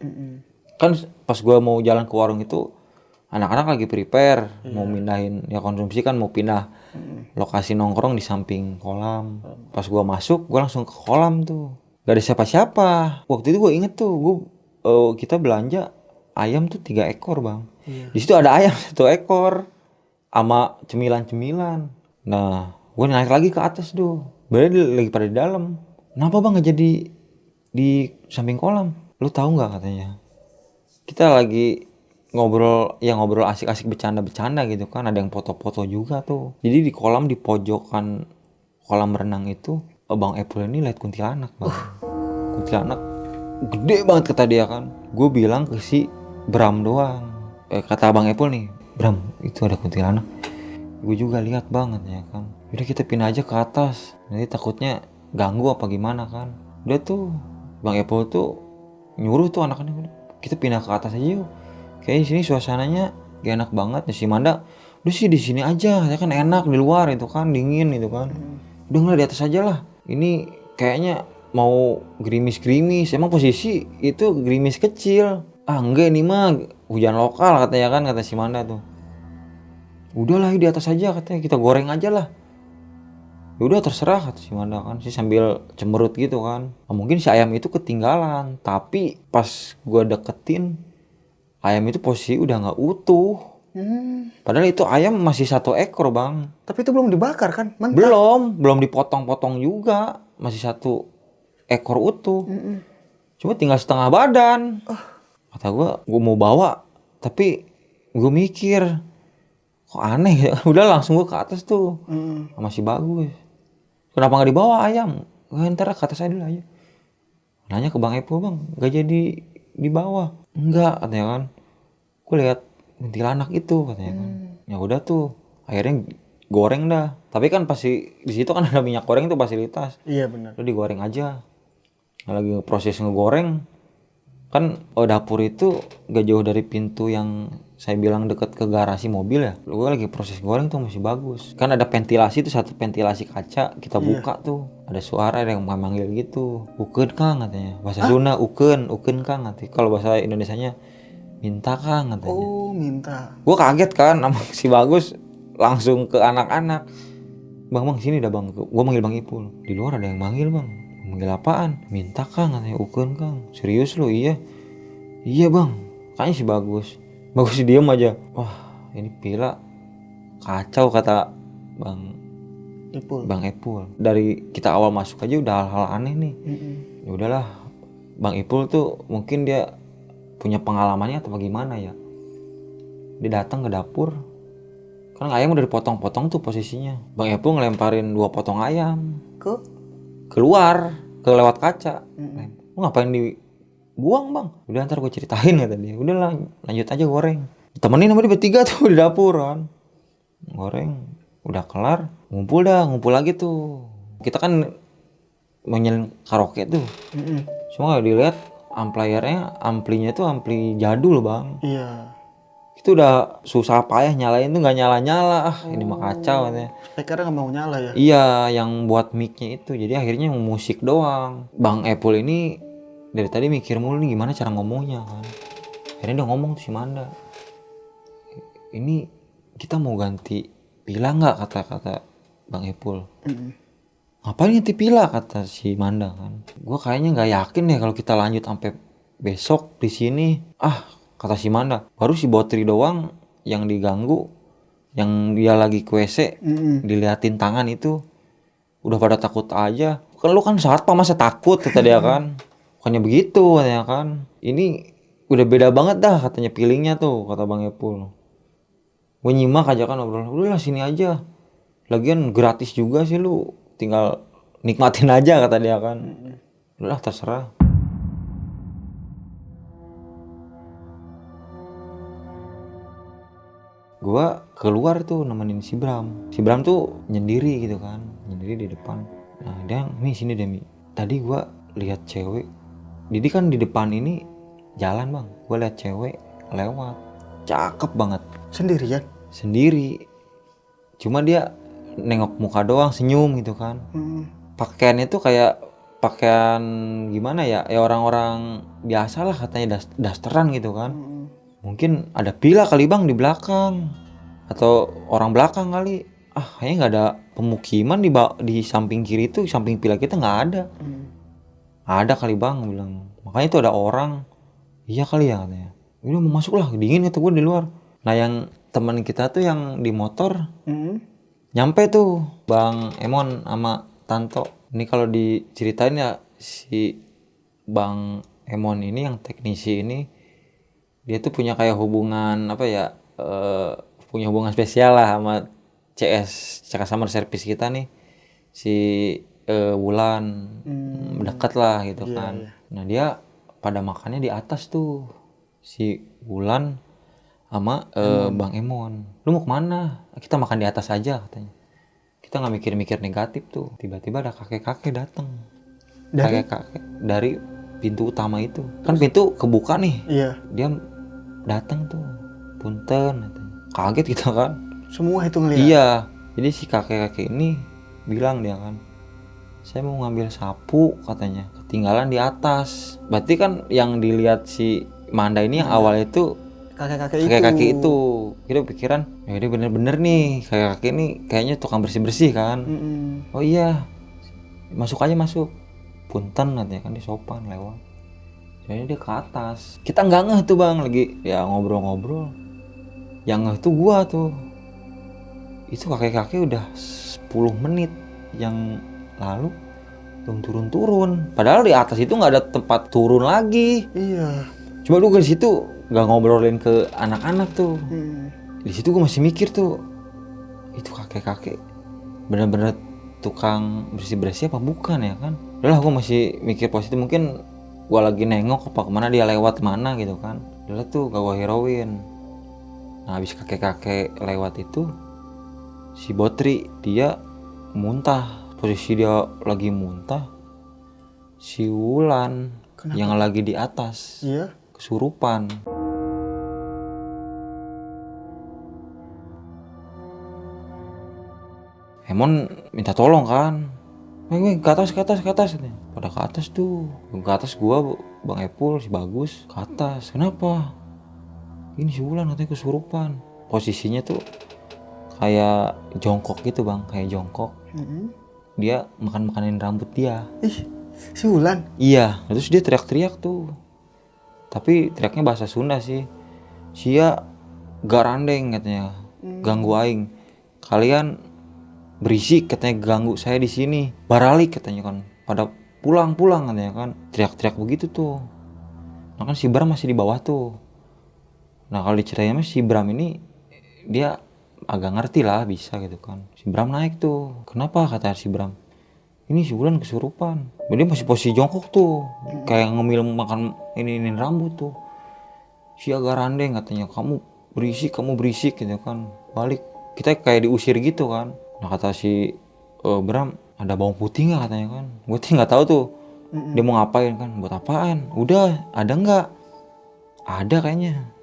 A: Kan pas gua mau jalan ke warung itu anak-anak lagi prepare mau mindahin ya konsumsi kan, mau pindah lokasi nongkrong di samping kolam. Pas gua masuk gua langsung ke kolam tuh, gak ada siapa-siapa. Waktu itu gua inget tuh kita belanja ayam tuh 3 ekor bang. Di situ ada ayam 1 ekor sama cemilan. Nah gua naik lagi ke atas tuh, berarti lagi pada di dalam. Kenapa bang nggak jadi di samping kolam? Lu tahu nggak katanya? Kita lagi ngobrol asik-asik bercanda gitu kan, ada yang foto-foto juga tuh. Jadi di kolam, di pojokan kolam renang itu Bang Epul ini lihat kuntilanak bang. Kuntilanak gede banget kata dia kan. Gue bilang ke si Bram doang, kata Bang Epul nih, Bram itu ada kuntilanak. Gue juga lihat banget ya kan. Udah kita pindah aja ke atas, nanti takutnya ganggu apa gimana kan. Udah tuh Bang Epul tuh nyuruh tuh anak-anak, kita pindah ke atas aja yuk. Kayaknya di sini suasananya gak enak banget. Ya si Manda, udah sih di sini aja, ya kan enak di luar itu kan dingin itu kan. Udah nggak di atas aja lah. Ini kayaknya mau gerimis. Emang posisi itu gerimis kecil. Ah enggak, ini mah hujan lokal katanya kan, kata si Manda tuh. Udahlah di atas aja katanya, kita goreng aja lah. Udah terserah kata si Manda kan, sih sambil cemberut gitu kan. Nah, mungkin si ayam itu ketinggalan, tapi pas gua deketin ayam itu posisi udah nggak utuh. Padahal itu ayam masih 1 ekor bang.
B: Tapi itu belum dibakar kan? Mentah.
A: Belum dipotong-potong juga, masih 1 ekor utuh. Cuma tinggal setengah badan. Kata gue mau bawa, tapi gue mikir kok aneh ya. Udah langsung gue ke atas tuh, masih bagus. Kenapa nggak dibawa ayam? Ntar ke atas aja dulu aja. Nanya ke Bang Epul, bang, nggak jadi dibawa? Enggak katanya kan. Gue lihat kuntilanak itu katanya kan. Ya udah tuh akhirnya goreng dah. Tapi kan pasti di situ kan ada minyak goreng tuh fasilitas.
B: Iya benar.
A: Udah digoreng aja. Nah, lagi proses ngegoreng kan dapur itu gak jauh dari pintu yang saya bilang deket ke garasi mobil ya. Gue lagi proses goreng tuh masih bagus. Kan ada ventilasi tuh, satu ventilasi kaca kita buka tuh. Ada suara yang manggil gitu. Ukeun Kang katanya. Bahasa Sunda ukeun Kang katanya. Kalau bahasa Indonesianya minta Kang katanya.
B: Oh, minta.
A: Gue kaget kan sama si Bagus, langsung ke anak-anak. Bang sini dah bang. Gue manggil Bang Ipul. Di luar ada yang manggil bang. Manggil apaan? Minta Kang katanya. Ukeun Kang. Serius lu? Iya. Iya bang. Kayaknya si Bagus diem aja. Wah ini Pila kacau kata Bang Ipul. Dari kita awal masuk aja udah hal-hal aneh nih. Ya udahlah, Bang Ipul tuh mungkin dia punya pengalamannya atau bagaimana ya. Dia datang ke dapur, kan ayam udah dipotong-potong tuh posisinya. Bang Ipul ngelemparin 2 potong ayam keluar, lewat kaca. Lu ngapain dibuang bang? Udah ntar gue ceritain kata dia. Udah lanjut aja goreng. Temenin sama dia bertiga tuh di dapur kan. Goreng, udah kelar, ngumpul lagi tuh. Kita kan main karaoke tuh. Cuma dilihat amplinya tuh ampli jadul bang.
B: Iya.
A: Itu udah susah payah nyalain tuh nggak nyala. Ini mah kacau katanya.
B: Speakernya nggak mau nyala ya?
A: Iya, yang buat mic-nya itu. Jadi akhirnya musik doang. Bang Epul ini dari tadi mikir mulu nih gimana cara ngomongnya kan. Akhirnya dia ngomong tuh si Manda. Ini kita mau ganti Pila nggak kata Bang Epul. Ngapain ganti Pila kata si Manda kan. Gue kayaknya nggak yakin ya kalau kita lanjut sampai besok di sini. Kata si Manda. Baru si Botri doang yang diganggu, yang dia lagi ke WC, diliatin tangan itu. Udah pada takut aja. Kan lu kan satpam masa takut kata dia kan. Bukannya begitu katanya kan. Ini udah beda banget dah katanya feelingnya tuh kata Bang Epul. Gue nyimak aja kan obrolan. Udahlah sini aja. Lagian gratis juga sih lu. Tinggal nikmatin aja kata dia kan. Udahlah terserah. Gua keluar tuh nemenin si Bram. Si Bram tuh nyendiri gitu kan. Nyendiri di depan. Nah dia, Mi sini deh Mi. Tadi gua lihat cewek. Jadi kan di depan ini jalan bang. Gua lihat cewek lewat. Cakep banget.
B: Sendirian?
A: Sendiri. Cuma dia nengok muka doang, senyum gitu kan. Pakaiannya tuh kayak pakaian gimana ya? Ya orang-orang biasa lah katanya dasteran gitu kan. Mungkin ada Pila kali bang di belakang. Atau orang belakang kali. Kayaknya gak ada pemukiman di samping kiri tuh, samping Pila kita gak ada. Ada kali bang bilang. Makanya tuh ada orang. Iya kali ya katanya. Udah mau masuk lah, dingin kata gue di luar. Nah yang teman kita tuh yang di motor nyampe tuh Bang Emon sama Tanto. Ini kalau diceritain ya si Bang Emon ini yang teknisi ini dia tuh punya kayak hubungan apa ya, punya hubungan spesial lah sama customer service kita nih si Wulan. Dekat lah gitu kan. Nah dia pada makannya di atas tuh si Wulan sama Bang Emon. Lu mau kemana? Kita makan di atas aja katanya. Kita nggak mikir-mikir negatif tuh. Tiba-tiba ada kakek-kakek datang. Kakek-kakek dari pintu utama itu. Kan pintu kebuka nih.
B: Iya.
A: Dia datang tuh. Punten katanya. Kaget kita kan.
B: Semua itu ngeliat?
A: Iya. Jadi si kakek-kakek ini bilang dia kan, saya mau ngambil sapu katanya. Ketinggalan di atas. Berarti kan yang dilihat si Manda ini yang awal itu kakek-kakek itu. Kita pikiran ya dia bener-bener nih kakek-kakek ini kayaknya tukang bersih-bersih kan. Oh iya masuk aja masuk. Punten katanya kan, dia sopan lewat. Jadi dia ke atas. Kita nggak ngeh tuh bang, lagi ya ngobrol-ngobrol. Yang ngeh tuh gua tuh. Itu kakek-kakek udah 10 menit yang lalu belum turun-turun. Padahal di atas itu nggak ada tempat turun lagi.
B: Iya.
A: Cuma lu di situ nggak ngobrolin ke anak-anak tuh. Di situ gue masih mikir tuh, itu kakek-kakek bener-bener tukang bersih-bersih apa bukan ya kan? Udahlah gue masih mikir positif, mungkin gue lagi nengok apa kemana dia lewat mana gitu kan. Udahlah tuh gak gue hirauin. Nah habis kakek-kakek lewat itu, si Botri dia muntah. Posisi dia lagi muntah, si Wulan yang lagi di atas
B: Iya.
A: kesurupan. Emon minta tolong kan, weh ke atas katanya. Pada ke atas tuh, ke atas gua, Bang Epul, si Bagus ke atas. Kenapa? Ini si Wulan katanya kesurupan. Posisinya tuh kayak jongkok gitu bang, kayak jongkok. Dia makanin rambut dia.
B: Ih, si Wulan.
A: Iya, terus dia teriak-teriak tuh. Tapi teriaknya bahasa Sunda sih. Sia garandeng katanya, ganggu aing. Kalian berisik katanya, ganggu saya di sini. Baralik katanya kan. Pada pulang katanya kan. Teriak-teriak begitu tuh. Nah kan si Bram masih di bawah tuh. Nah kalau diceritain si Bram ini dia agak ngerti lah, bisa gitu kan. Si Bram naik tuh. Kenapa kata si Bram? Ini si Wulan kesurupan. Dia masih posisi jongkok tuh. Kayak ngemil makan ini rambut tuh. Si agak randeng katanya, kamu berisik gitu kan. Balik. Kita kayak diusir gitu kan. Nah kata si Bram, ada bawang putih nggak katanya kan. Gue tuh nggak tahu tuh dia mau ngapain kan. Buat apaan? Udah, ada nggak? Ada kayaknya.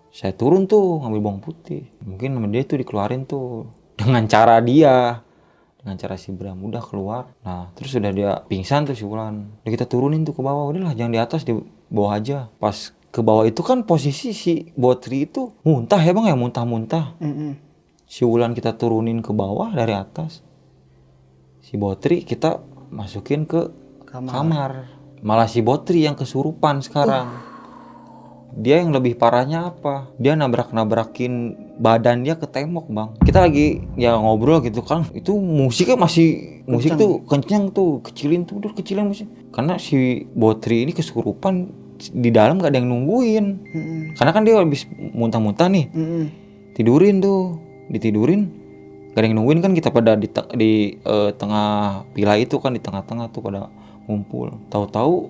A: Saya turun tuh ngambil bawang putih. Mungkin sama dia tuh dikeluarin tuh dengan cara dia, dengan cara si Bram udah keluar. Nah terus udah dia pingsan tuh si Wulan. Udah kita turunin tuh ke bawah. Udahlah jangan di atas, di bawah aja. Pas ke bawah itu kan posisi si Botri itu muntah ya bang ya, muntah-muntah. Si Wulan kita turunin ke bawah dari atas. Si Botri kita masukin ke kamar. Malah si Botri yang kesurupan sekarang. Dia yang lebih parahnya apa? Dia nabrak-nabrakin badan dia ke tembok bang. Kita lagi ya ngobrol gitu kan. Itu musiknya masih, musik tuh kencang tuh. Kecilin tuh, udah kecilin musik. Karena si Botri ini kesurupan, di dalam gak ada yang nungguin. Karena kan dia habis muntah-muntah nih. Tidurin tuh, ditidurin. Gak ada yang nungguin kan, kita pada di tengah pila itu kan, di tengah-tengah tuh pada ngumpul. Tahu-tahu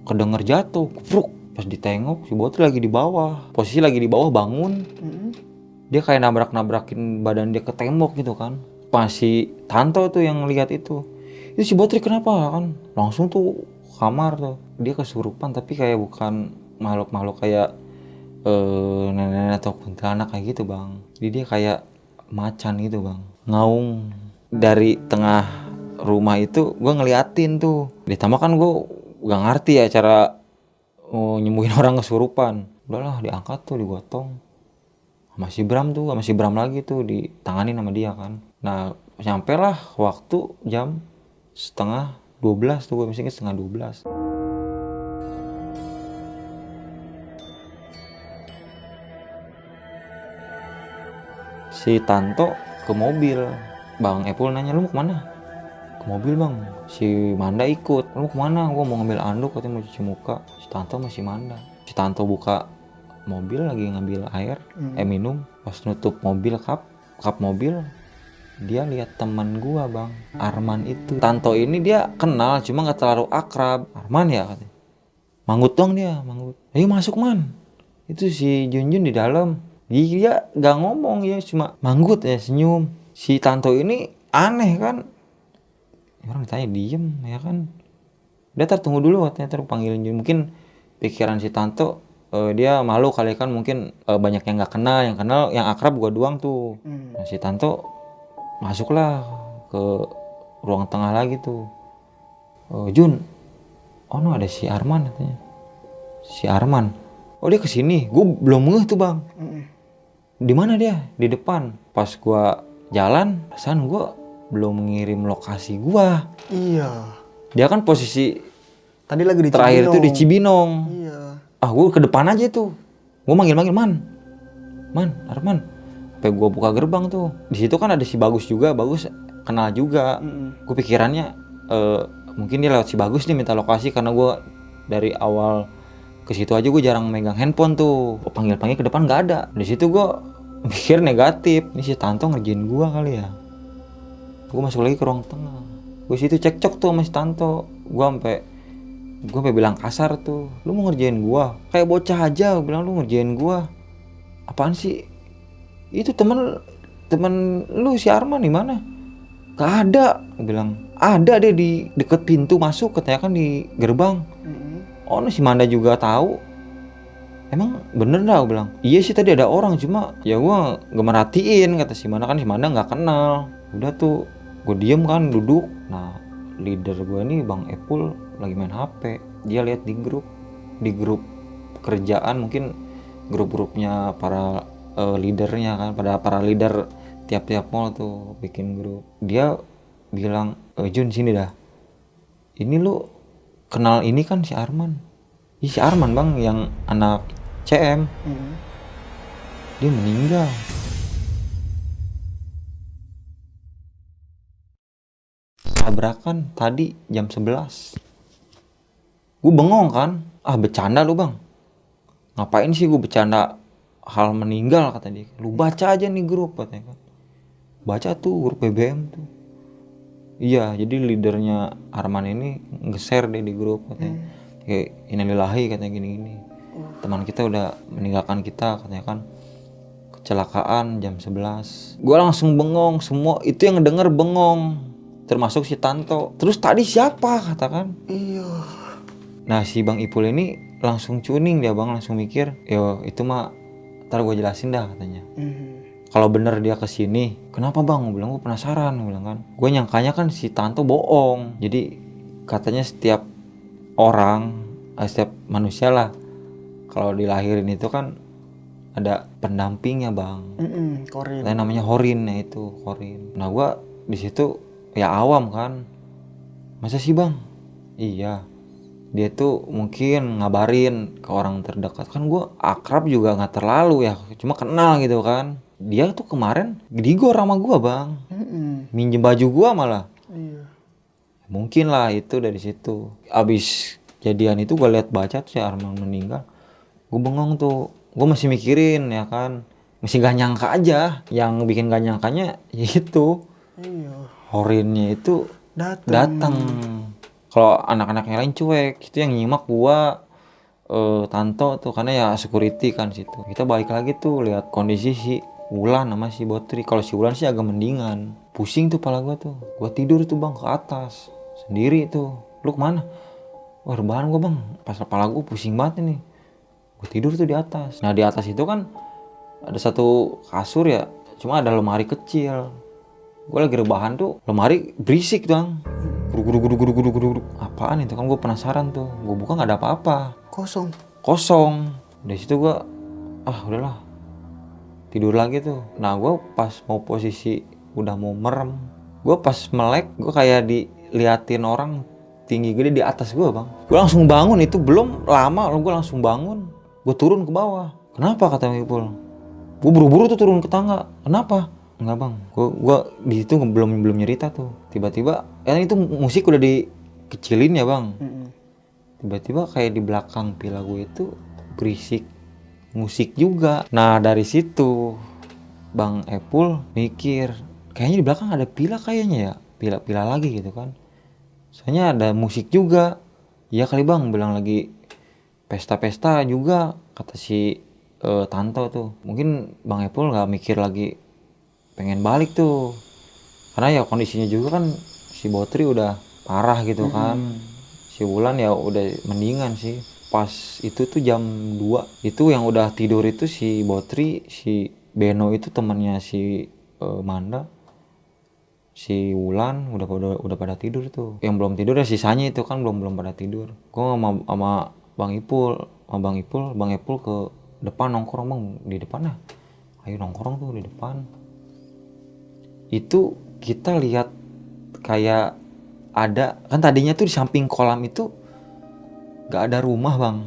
A: kedenger jatuh, kupruk. Pas ditengok si Botri lagi di bawah, posisi lagi di bawah bangun. Dia kayak nabrak-nabrakin badan dia ke tembok gitu kan. Pas si Tanto tuh yang lihat itu si Botri kenapa kan, langsung tuh kamar tuh. Dia kesurupan tapi kayak bukan makhluk-makhluk kayak nenek-nenek atau kuntilanak kayak gitu bang. Jadi dia kayak macan gitu bang, ngaung dari tengah rumah itu. Gue ngeliatin tuh, ditambah kan gue gak ngerti ya cara nyembuhin orang kesurupan. Udahlah diangkat tuh, digotong sama si Bram tuh, sama si Bram lagi tuh ditanganin sama dia kan. Nah sampailah waktu jam 11:30 tuh, gue masih inget 11:30. Si Tanto ke mobil. Bang Epul nanya, lu mau kemana? Ke mobil bang. Si Manda ikut. Lu mau kemana? Gua mau ngambil anduk, katanya mau cuci muka. Si Tanto masih Manda. Si Tanto buka mobil lagi ngambil air, minum. Pas nutup mobil, kap mobil, dia lihat teman gua bang, Arman itu. Tanto ini dia kenal, cuma nggak terlalu akrab. Arman ya katanya. Manggut dong dia, manggut. Ayo masuk man. Itu si Junjun di dalam. Dia gak ngomong ya, cuma manggut ya, senyum. Si Tanto ini aneh kan. Orang ditanya diem ya kan. Dia tunggu dulu katanya, panggilin. Mungkin pikiran si Tanto dia malu kali kan, mungkin banyak yang gak kenal, yang akrab gua doang tuh. Nah, si Tanto masuklah ke ruang tengah lagi tuh. Jun, oh no, ada si Arman katanya. Si Arman, oh dia kesini. Gue belum ngeh tuh bang. Di mana dia? Di depan. Pas gua jalan, pesan gua belum ngirim lokasi gua.
B: Iya.
A: Dia kan posisi
B: Tadi lagi di
A: terakhir
B: Cibinong.
A: tuh di Cibinong.
B: Iya.
A: Gua ke depan aja tuh. Gua manggil Man, Arman. Sampai gua buka gerbang tuh. Di situ kan ada si Bagus juga. Bagus kenal juga. Gua pikirannya mungkin dia lewat si Bagus nih minta lokasi, karena gua dari awal ke situ aja gue jarang megang handphone tuh. Panggil ke depan nggak ada. Di situ gue mikir negatif, ini si Tanto ngerjain gue kali ya. Gue masuk lagi ke ruang tengah. Gue situ cekcok tuh sama si Tanto. Gue sampai bilang kasar tuh, lu mau ngerjain gue? Kayak bocah aja, gue bilang lu ngerjain gue. apaan sih? Itu temen lu si Arman di mana? Gak ada. Gue bilang, ada deh di deket pintu masuk, katanya kan di gerbang. Oh, si Manda juga tahu. Emang bener dah, gue bilang. Iya sih tadi ada orang, cuma ya gue gak merhatiin, kata si Manda. Kan si Manda gak kenal. Udah tuh gue diem kan, duduk. Nah leader gue nih Bang Epul lagi main HP. Dia lihat di grup kerjaan, mungkin grup-grupnya para leadernya kan, pada para leader tiap-tiap mall tuh bikin grup. Dia bilang, Jun sini dah, ini lu kenal ini kan si Arman? Ih, si Arman bang yang anak CM. Dia meninggal. Tabrakan tadi jam 11. Gue bengong kan, bercanda lu bang, ngapain sih gue bercanda hal meninggal, kata dia. Lu baca aja nih grup, katanya kan. Baca tuh grup BBM tuh. Iya, jadi leadernya Arman ini nge-share deh di grup, katanya. Kayak innalillahi, katanya gini-gini. Teman kita udah meninggalkan kita, katanya kan. Kecelakaan jam 11. Gue langsung bengong, semua itu yang ngedenger bengong. Termasuk si Tanto. Terus tadi siapa, katakan.
B: Iya.
A: Nah si Bang Ipul ini langsung cuning dia bang, langsung mikir, yo itu mah ntar gue jelasin dah, katanya. Kalau bener dia kesini, kenapa bang? Gue bilang, gue penasaran, gue bilang kan. Gue nyangkanya kan si Tanto bohong. Jadi katanya setiap orang, setiap manusia lah, kalau dilahirin itu kan ada pendampingnya bang.
B: Korin.
A: Namanya Horin, ya itu Horin. Nah gue di situ ya awam kan. Masa sih bang? Iya. Dia tuh mungkin ngabarin ke orang terdekat. Kan gue akrab juga gak terlalu ya, cuma kenal gitu kan. Dia tuh kemarin digor sama gue bang. Minjem baju gue malah.
B: Iya.
A: Mungkin lah itu dari situ. Abis jadian itu gue liat baca tuh si Arman meninggal. Gue bengong tuh. Gue masih mikirin ya kan. Masih gak nyangka aja. Yang bikin gak nyangkanya ya itu.
B: Iya.
A: Horinnya itu
B: Datang.
A: Kalau anak-anak yang lain cuek, itu yang nyimak gua, Tanto tuh, karena ya security kan situ. Kita balik lagi tuh lihat kondisi si Wulan sama si Botri. Kalau si Wulan sih agak mendingan. Pusing tuh pala gua tuh. Gua tidur tuh bang ke atas sendiri tuh. Lu kemana? Wah rebahan gua bang. Pas kepala gua pusing banget ini. Gua tidur tuh di atas. Nah di atas itu kan ada satu kasur ya, cuma ada lemari kecil. Gue lagi rebahan tuh, lemari berisik bang. Guduk. Apaan itu kan, gue penasaran tuh. Gue buka nggak ada apa-apa. Kosong. Dari situ gue, udahlah, tidur lagi tuh. Nah gue pas mau posisi udah mau merem, gue pas melek, gue kayak diliatin orang tinggi gede di atas gue bang. Gue langsung bangun, itu belum lama gue langsung bangun. Gue turun ke bawah. Kenapa, kata Ipul? Gue buru-buru tuh turun ke tangga. Kenapa? Enggak bang, gue di situ belum nyerita tuh. Tiba-tiba, itu musik udah dikecilin ya bang. Tiba-tiba kayak di belakang pila gue itu berisik musik juga. Nah dari situ Bang Epul mikir, kayaknya di belakang ada pila kayaknya ya, pila-pila lagi gitu kan. Soalnya ada musik juga. Iya kali bang, bilang lagi pesta-pesta juga, kata si Tanto tuh. Mungkin Bang Epul nggak mikir lagi pengen balik tuh, karena ya kondisinya juga kan si Botri udah parah gitu kan. Si Wulan ya udah mendingan sih. Pas itu tuh jam 2 itu yang udah tidur itu si Botri, si Beno itu temannya si Manda, si Wulan udah pada tidur tuh. Yang belum tidur ya sisanya itu kan belum pada tidur. Gua sama Bang Ipul ke depan nongkrong bang, di depan lah. Ayo nongkrong tuh di depan. Itu kita lihat kayak ada, kan tadinya tuh di samping kolam itu gak ada rumah bang.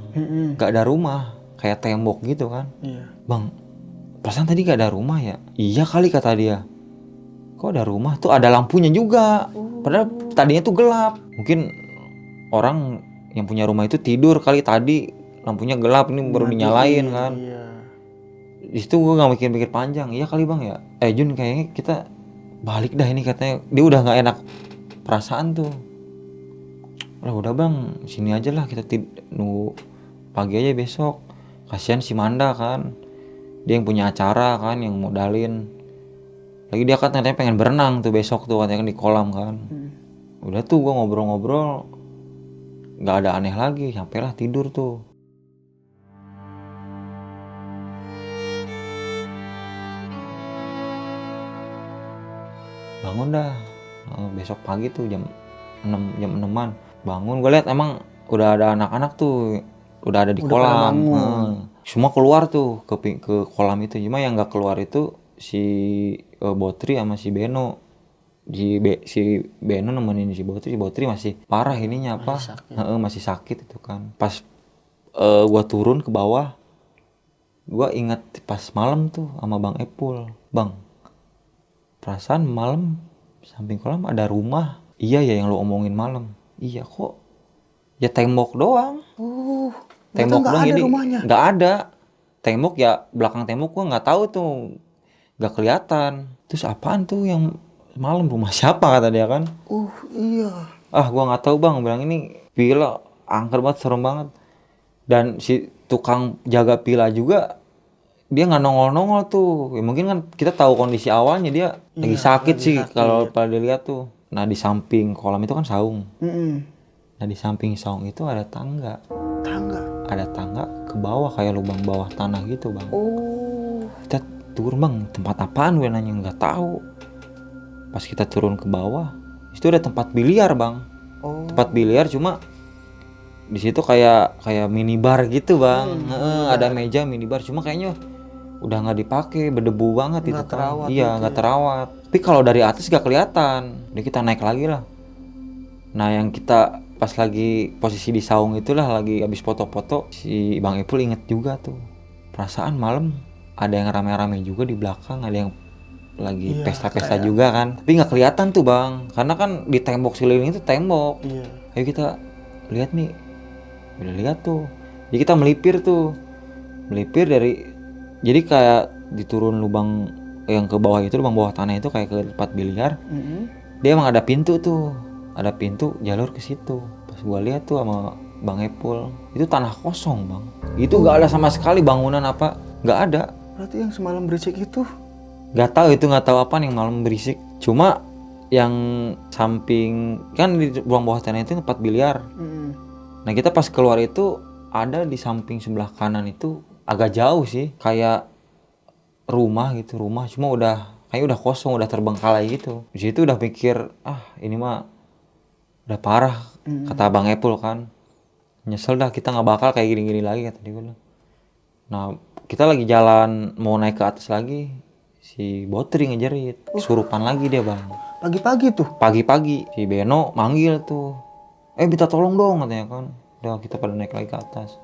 A: Gak ada rumah, kayak tembok gitu kan. Bang, perasaan tadi gak ada rumah ya? Iya kali, kata dia. Kok ada rumah? Tuh ada lampunya juga. Padahal tadinya tuh gelap. Mungkin orang yang punya rumah itu tidur kali tadi, lampunya gelap, ini baru dinyalain kan. Di situ gue gak mikir-mikir panjang. Iya kali bang ya. Jun kayaknya kita balik dah ini, katanya. Dia udah gak enak perasaan tuh. Udah bang, sini aja lah kita nunggu pagi aja besok. Kasihan si Manda kan. Dia yang punya acara kan, yang modalin. Lagi dia kan katanya pengen berenang tuh besok tuh katanya kan di kolam kan. Udah tuh gua ngobrol-ngobrol, nggak ada aneh lagi, sampailah tidur tuh. Bangun dah. Besok pagi tuh jam 6an bangun, gue lihat emang udah ada anak-anak tuh, udah ada di
B: Udah pada
A: kolam.
B: bangun.
A: Semua keluar tuh ke kolam itu, cuma yang nggak keluar itu si Botri sama si Beno. Si Beno nemenin si Botri masih parah ininya apa? Masih sakit itu kan. Pas gua turun ke bawah, gua ingat pas malam tuh sama Bang Epul, Bang, perasaan malam samping kolam ada rumah. Iya ya yang lu omongin malam. Iya kok. Ya tembok doang.
B: Ternyata
A: Tembok
B: nggak
A: doang
B: ada
A: jadi
B: rumahnya.
A: nggak ada. Tembok ya belakang tembok gua nggak tahu tuh. Nggak kelihatan. Terus apaan tuh yang malam, rumah siapa kata dia kan?
B: Iya.
A: Ah gua nggak tahu bang. Bilang ini villa angker banget, serem banget. Dan si tukang jaga villa juga dia nggak nongol-nongol tuh. Ya, mungkin kan kita tahu kondisi awalnya dia lagi sakit sih kalau pada dilihat tuh. Nah di samping kolam itu kan saung. Nah di samping saung itu ada tangga.
B: Tangga.
A: Ada tangga ke bawah kayak lubang bawah tanah gitu bang. Kita turun bang, tempat apaan gue nanya, nggak tahu. Pas kita turun ke bawah itu ada tempat biliar bang. Tempat biliar cuma di situ kayak minibar gitu bang. Ada meja minibar cuma kayaknya udah nggak dipakai, berdebu banget itu kan. Iya nggak terawat. Tapi kalau dari atas gak kelihatan. Jadi kita naik lagi lah. Nah yang kita pas lagi posisi di saung itulah lagi habis foto-foto, si Bang Ipul inget juga tuh. Perasaan malam ada yang rame-rame juga di belakang, ada yang lagi pesta-pesta juga kan. Tapi nggak kelihatan tuh bang, karena kan di tembok sekeliling itu tembok. Ayo kita lihat nih. Udah lihat tuh. Jadi kita melipir tuh. Melipir dari, jadi kayak diturun lubang yang ke bawah itu, lubang bawah tanah itu kayak ke tempat biliar. Dia emang ada pintu tuh, ada pintu jalur ke situ. Pas gua lihat tuh sama Bang Epul, itu tanah kosong bang. Itu nggak ada sama sekali bangunan apa, nggak ada.
B: Berarti yang semalam berisik itu?
A: Nggak tahu apa yang malam berisik. Cuma yang samping kan di ruang bawah tanah itu tempat biliar. Nah kita pas keluar itu ada di samping sebelah kanan itu agak jauh sih, kayak rumah gitu, rumah cuma kayak udah kosong, udah terbengkalai gitu. Di situ udah pikir ini mah udah parah, kata Bang Epul kan. Nyesel dah kita nggak bakal kayak gini-gini lagi kata dia bilang. Nah kita lagi jalan mau naik ke atas lagi, si Botri ngejerit, kesurupan lagi dia bang.
B: Pagi-pagi tuh?
A: Pagi-pagi si Beno manggil tuh, minta tolong dong katanya kan. Udah kita pada naik lagi ke atas.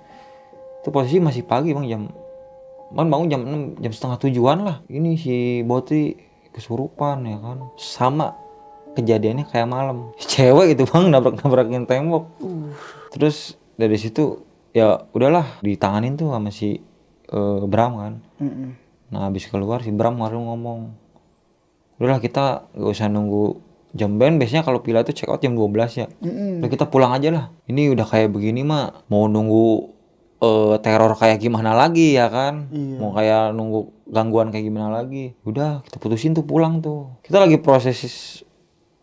A: Itu posisi masih pagi bang, bangun jam 6, jam setengah 7-an lah. Ini si Botri kesurupan ya kan. Sama kejadiannya kayak malam. Cewek itu bang nabrak-nabrakin tembok. Terus dari situ ya udahlah ditanganin tuh sama si Bram kan. Nah habis keluar si Bram baru ngomong, udahlah kita gak usah nunggu jam band. Biasanya kalau pila tuh check out jam 12 ya. Udah kita pulang aja lah. Ini udah kayak begini mah mau nunggu teror kayak gimana lagi ya kan. Mau kayak nunggu gangguan kayak gimana lagi. Udah kita putusin tuh pulang tuh. Kita lagi proses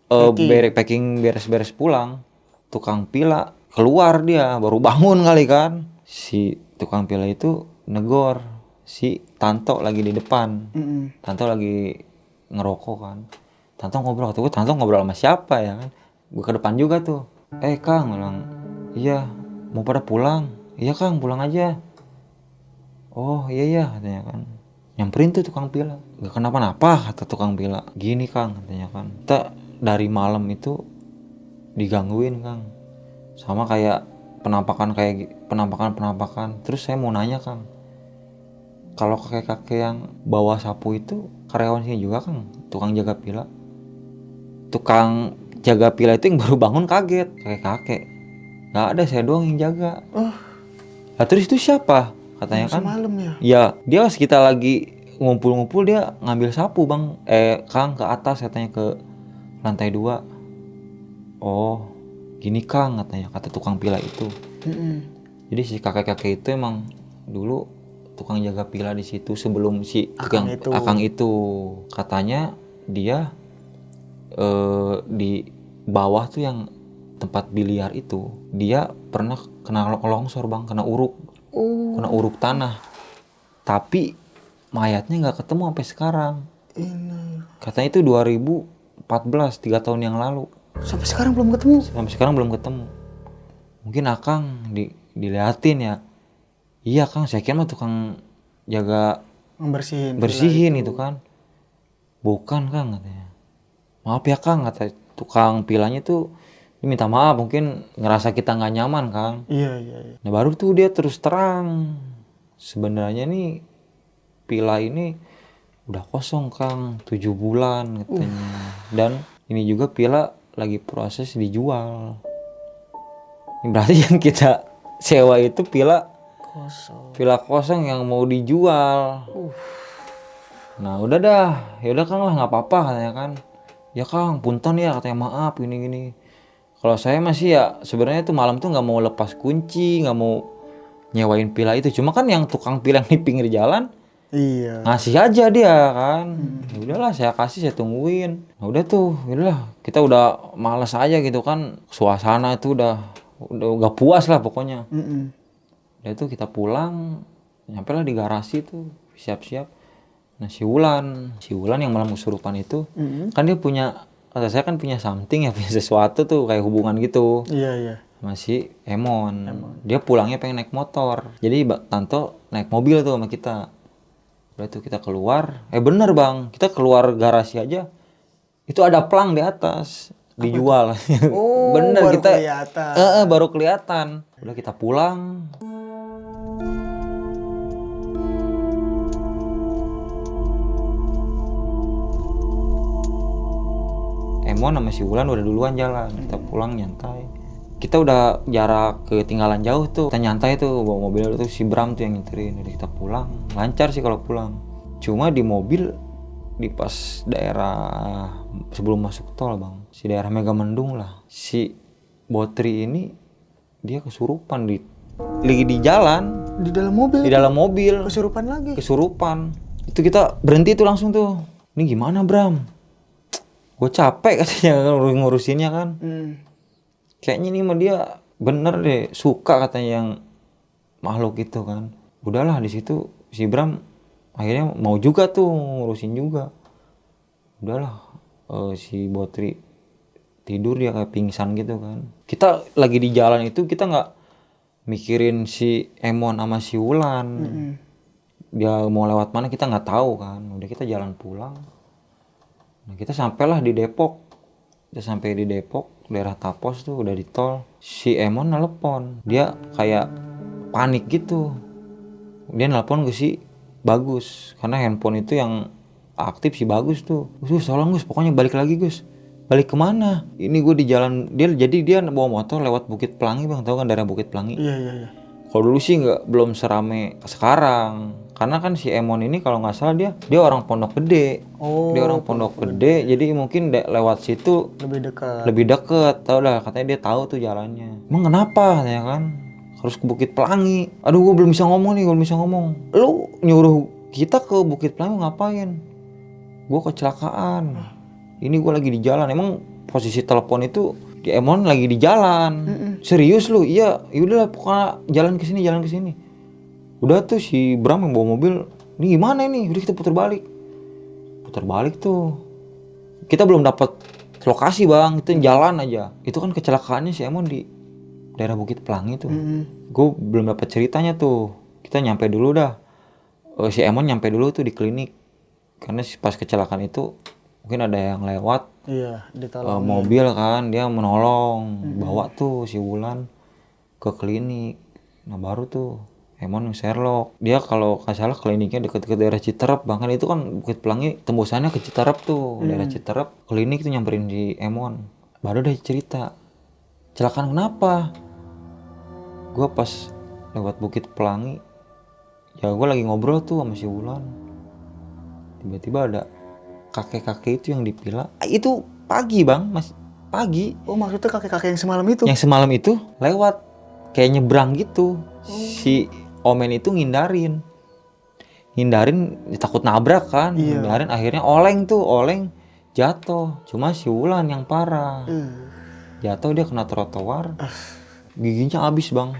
A: packing beres-beres pulang. Tukang pila keluar, dia baru bangun kali kan. Si tukang pila itu negor si Tanto lagi di depan. Tanto lagi ngerokok kan. Tanto ngobrol, kata gue Tanto ngobrol sama siapa ya kan. Gue ke depan juga tuh. Kang bilang, iya mau pada pulang. Iya Kang pulang aja. Oh iya katanya kan. Nyamperin tuh tukang pila, gak kenapa-napa kata tukang pila. Gini Kang katanya kan, kita dari malam itu digangguin Kang, sama kayak penampakan. Terus saya mau nanya Kang, kalau kakek-kakek yang bawa sapu itu karyawan sini juga Kang, tukang jaga pila. Tukang jaga pila itu yang baru bangun kaget, kakek-kakek. Gak ada, saya doang yang jaga. Lah terus itu siapa? Katanya kan.
B: Semalam ya?
A: Ya, dia pas kita lagi ngumpul-ngumpul dia ngambil sapu bang. Kang ke atas katanya ke lantai 2. Oh, gini Kang katanya, kata tukang pila itu. Jadi si kakek-kakek itu emang dulu tukang jaga pila di situ sebelum si
B: Akang itu.
A: Akang itu. Katanya dia di bawah tuh yang tempat biliar itu dia pernah kena longsor bang, kena uruk tanah. Tapi mayatnya nggak ketemu sampai sekarang.
B: Ini.
A: Katanya itu 2014, 3 tahun yang lalu.
B: Sampai sekarang belum ketemu.
A: Sampai sekarang belum ketemu. Mungkin Akang diliatin ya. Iya Kang, saya kira mah tukang jaga bersihin itu kan. Bukan Kang katanya. Maaf ya Kang, kata tukang pilanya tuh dia minta maaf, mungkin ngerasa kita nggak nyaman Kang.
B: Iya.
A: Nah baru tuh dia terus terang. Sebenarnya nih pila ini udah kosong Kang, 7 bulan katanya. Dan ini juga pila lagi proses dijual. Ini berarti yang kita sewa itu pila kosong yang mau dijual. Nah udah dah, ya udah Kang lah nggak apa-apa katanya kan. Ya Kang, punten ya katanya, maaf gini. Kalau saya masih ya sebenarnya tuh malam tuh nggak mau lepas kunci, nggak mau nyewain pila itu. Cuma kan yang tukang pila di pinggir jalan
B: Iya.
A: ngasih aja dia kan. Ya udahlah saya kasih, saya tungguin. Nah udah tuh, udahlah kita udah malas aja gitu kan. Suasana itu udah gak puas lah pokoknya. Udah itu kita pulang, nyampe lah di garasi tuh, siap-siap. Nah si Wulan yang malam kesurupan itu, kan dia punya, kata saya kan punya something ya, punya sesuatu tuh kayak hubungan gitu.
B: Iya.
A: Sama si Emon. Dia pulangnya pengen naik motor. Jadi Tanto naik mobil tuh sama kita. Udah tuh kita keluar, bener bang, kita keluar garasi aja, itu ada plang di atas, dijual.
B: Oh,
A: bener
B: baru
A: kita
B: kelihatan.
A: baru kelihatan. Udah kita pulang. Emon sama si Wulan udah duluan jalan, kita pulang nyantai. Kita udah jarak ketinggalan jauh tuh, kita nyantai tuh bawa mobil tuh, si Bram tuh yang nyeterin. Jadi kita pulang, lancar sih kalau pulang. Cuma di mobil, di pas daerah sebelum masuk tol bang, si daerah Megamendung lah, si Botri ini dia kesurupan lagi di jalan,
B: Di dalam mobil.
A: di dalam mobil
B: Kesurupan lagi.
A: kesurupan. Itu kita berhenti tuh langsung tuh, ini gimana Bram? Gue capek katanya ngurusinnya kan. Kayaknya ini mah dia bener deh suka katanya yang makhluk itu kan. Udahlah di situ si Bram akhirnya mau juga tuh ngurusin juga. Udahlah si Botri tidur, dia kayak pingsan gitu kan. Kita lagi di jalan itu kita nggak mikirin si Emon sama si Wulan. Dia mau lewat mana kita nggak tahu kan. Udah kita jalan pulang. Nah kita sampailah di Depok. Kita sampai di Depok, daerah Tapos tuh udah di tol. Si Emon nelpon, dia kayak panik gitu. Dia nelpon ke si Bagus, karena handphone itu yang aktif si Bagus tuh. Gus, tolong Gus, pokoknya balik lagi Gus. Balik kemana? Ini gue di jalan, dia bawa motor lewat Bukit Pelangi bang, tahu kan daerah Bukit Pelangi?
B: Iya.
A: Kalau dulu sih belum serame sekarang, karena kan si Emon ini kalau nggak salah dia orang Pondok Gede. Dia orang Pondok Gede, jadi mungkin lewat situ lebih dekat. Tahu dah, katanya dia tahu tuh jalannya. Emang kenapa katanya kan? Harus ke Bukit Pelangi. Aduh, gue belum bisa ngomong. Lu nyuruh kita ke Bukit Pelangi ngapain? Gue kecelakaan. Ini gue lagi di jalan. Emang posisi telepon itu di Emon lagi di jalan. Serius lu? Iya, yaudah pokoknya jalan ke sini. Udah tuh si Bram yang bawa mobil, ini gimana ini? Udah kita putar balik tuh. Kita belum dapat lokasi bang, itu jalan aja. Itu kan kecelakaannya si Emon di daerah Bukit Pelangi tuh. Gue belum dapat ceritanya tuh. Kita nyampe dulu dah. Si Emon nyampe dulu tuh di klinik. Karena pas kecelakaan itu mungkin ada yang lewat.
B: Iya, ditolong.
A: Mobil kan, dia menolong, bawa tuh si Wulan ke klinik. Nah baru tuh Emon yang Sherlock. Dia kalau nggak salah kliniknya deket-deket daerah Citerep, bahkan itu kan Bukit Pelangi tembusannya ke Citerep tuh, daerah Citerep. Klinik tuh nyamperin di Emon. Baru dia cerita, kecelakaan kenapa? Gue pas lewat Bukit Pelangi, ya gue lagi ngobrol tuh sama si Wulan. Tiba-tiba ada kakek-kakek itu yang dipila. Itu pagi bang, pagi.
B: Oh maksudnya kakek-kakek yang semalam itu?
A: Yang semalam itu lewat, kayak nyebrang gitu. Si Omen itu ngindarin. hindarin, takut nabrak kan.
B: Iya.
A: Hindarin, akhirnya oleng jatuh. Cuma si Wulan yang parah. Jatuh, dia kena trotoar. Giginya habis bang.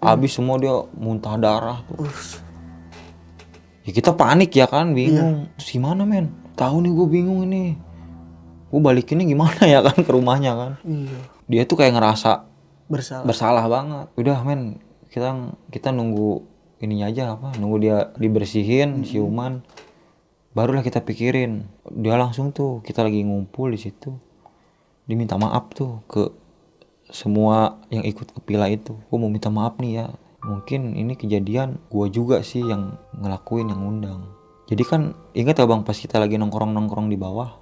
A: Habis semua, dia muntah darah tuh. Ya kita panik ya kan, bingung. Terus gimana men? Tahu nih gue bingung ini. Gue balikinnya gimana ya kan ke rumahnya kan.
B: Iya.
A: Dia tuh kayak ngerasa
B: Bersalah.
A: bersalah banget. Udah men, kita nunggu ininya aja apa? Nunggu dia dibersihin, siuman. Barulah kita pikirin. Dia langsung tuh, kita lagi ngumpul di situ. Dia minta maaf tuh ke semua yang ikut ke Pila itu. Gue mau minta maaf nih ya. Mungkin ini kejadian gue juga sih yang ngelakuin, yang ngundang. Jadi kan ingat ya bang, pas kita lagi nongkrong di bawah,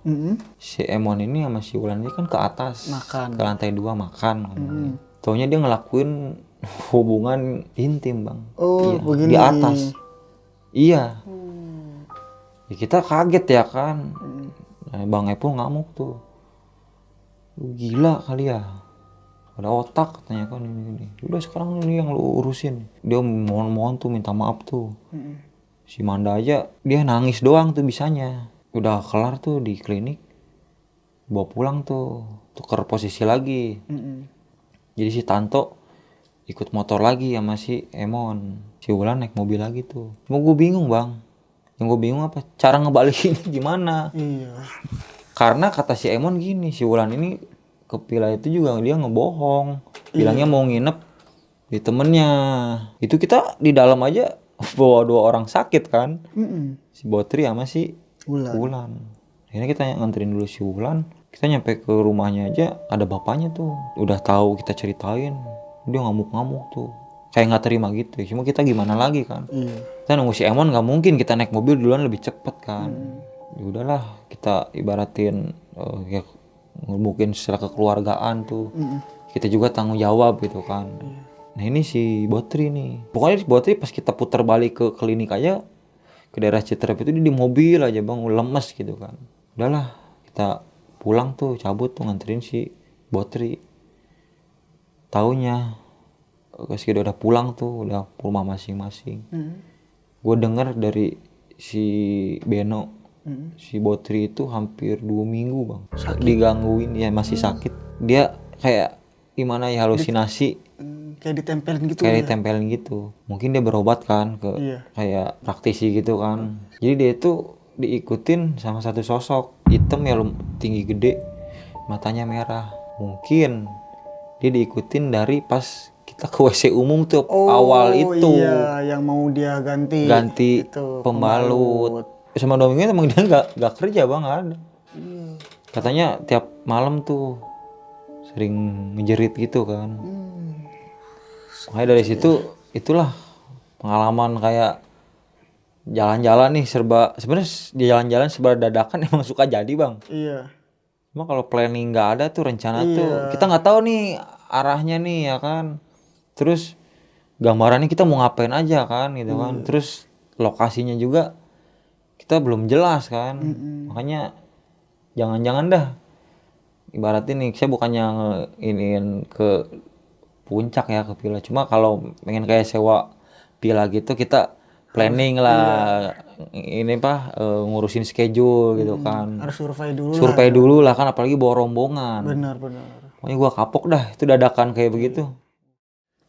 A: si Emon ini sama si Wulan ini kan ke atas,
B: Makan.
A: ke lantai 2 makan. Taunya dia ngelakuin hubungan intim bang.
B: Oh,
A: Iya,
B: begini.
A: di atas. Iya. Ya, kita kaget ya kan. Nah, Bang Epul ngamuk tuh. Lu gila kali ya. Ada otak katanya kan ini. Udah sekarang ini yang lu urusin. Dia mohon-mohon tuh, minta maaf tuh. Si Manda aja dia nangis doang tuh bisanya. Udah kelar tuh di klinik, bawa pulang tuh, tuker posisi lagi. Jadi si Tanto ikut motor lagi sama si Emon. Si Wulan naik mobil lagi tuh. Cuma gue bingung bang. Yang gue bingung apa? Cara ngebalikinnya gimana?
B: Iya.
A: Karena kata si Emon gini, si Wulan ini ke Pila itu juga dia ngebohong. Bilangnya mau nginep di temennya. Itu kita di dalam aja bawa 2 orang sakit kan. Si Botri sama si Wulan. Akhirnya kita nganterin dulu si Wulan. Kita nyampe ke rumahnya aja, ada bapaknya tuh. Udah tahu kita ceritain, dia ngamuk-ngamuk tuh. Kayak nggak terima gitu. Cuma kita gimana lagi kan. Kita nunggu si Emon, nggak mungkin kita naik mobil duluan lebih cepet kan. Ya udahlah, kita ibaratin ya mungkin secara kekeluargaan tuh. Kita juga tanggung jawab gitu kan. Nah ini si Botri nih. Pokoknya si Botri pas kita putar balik ke klinik aja, ke daerah Citerep itu dia di mobil aja bang, lemes gitu kan. Udahlah, kita pulang tuh, cabut tuh nganterin si Botri. Taunya pas kita udah pulang tuh, udah rumah masing-masing. Gue denger dari si Beno, si Botri itu hampir 2 minggu bang. Digangguin, ya masih sakit. Dia kayak gimana ya, halusinasi.
B: Kayak ditempelin gitu.
A: Kayak ditempelin gitu. Mungkin dia berobat kan ke kayak praktisi gitu kan. Jadi dia itu diikutin sama satu sosok hitam ya, tinggi gede, matanya merah. Mungkin dia diikutin dari pas kita ke WC umum tuh awal itu.
B: Iya, yang mau dia ganti itu,
A: pembalut. Sama 2 minggu emang dia nggak kerja bang, nggak ada. Katanya tiap malam tuh sering ngejerit gitu kan. Makanya dari situ itulah pengalaman kayak jalan-jalan nih sebenarnya di jalan-jalan serba dadakan emang suka jadi bang.
B: Iya.
A: Cuma kalau planning nggak ada tuh, rencana tuh kita nggak tahu nih arahnya nih ya kan. Terus gambarannya kita mau ngapain aja kan gitu kan. Terus lokasinya juga kita belum jelas kan. Makanya jangan-jangan dah. Ibaratnya nih saya bukannya iniin ke puncak ya, ke Pila. Cuma kalau pengen kayak sewa Pila gitu kita planning lah. Ini ngurusin schedule gitu kan.
B: Harus survei
A: Dulu lah kan, apalagi bawa rombongan.
B: Benar.
A: Pokoknya gua kapok dah itu dadakan kayak begitu.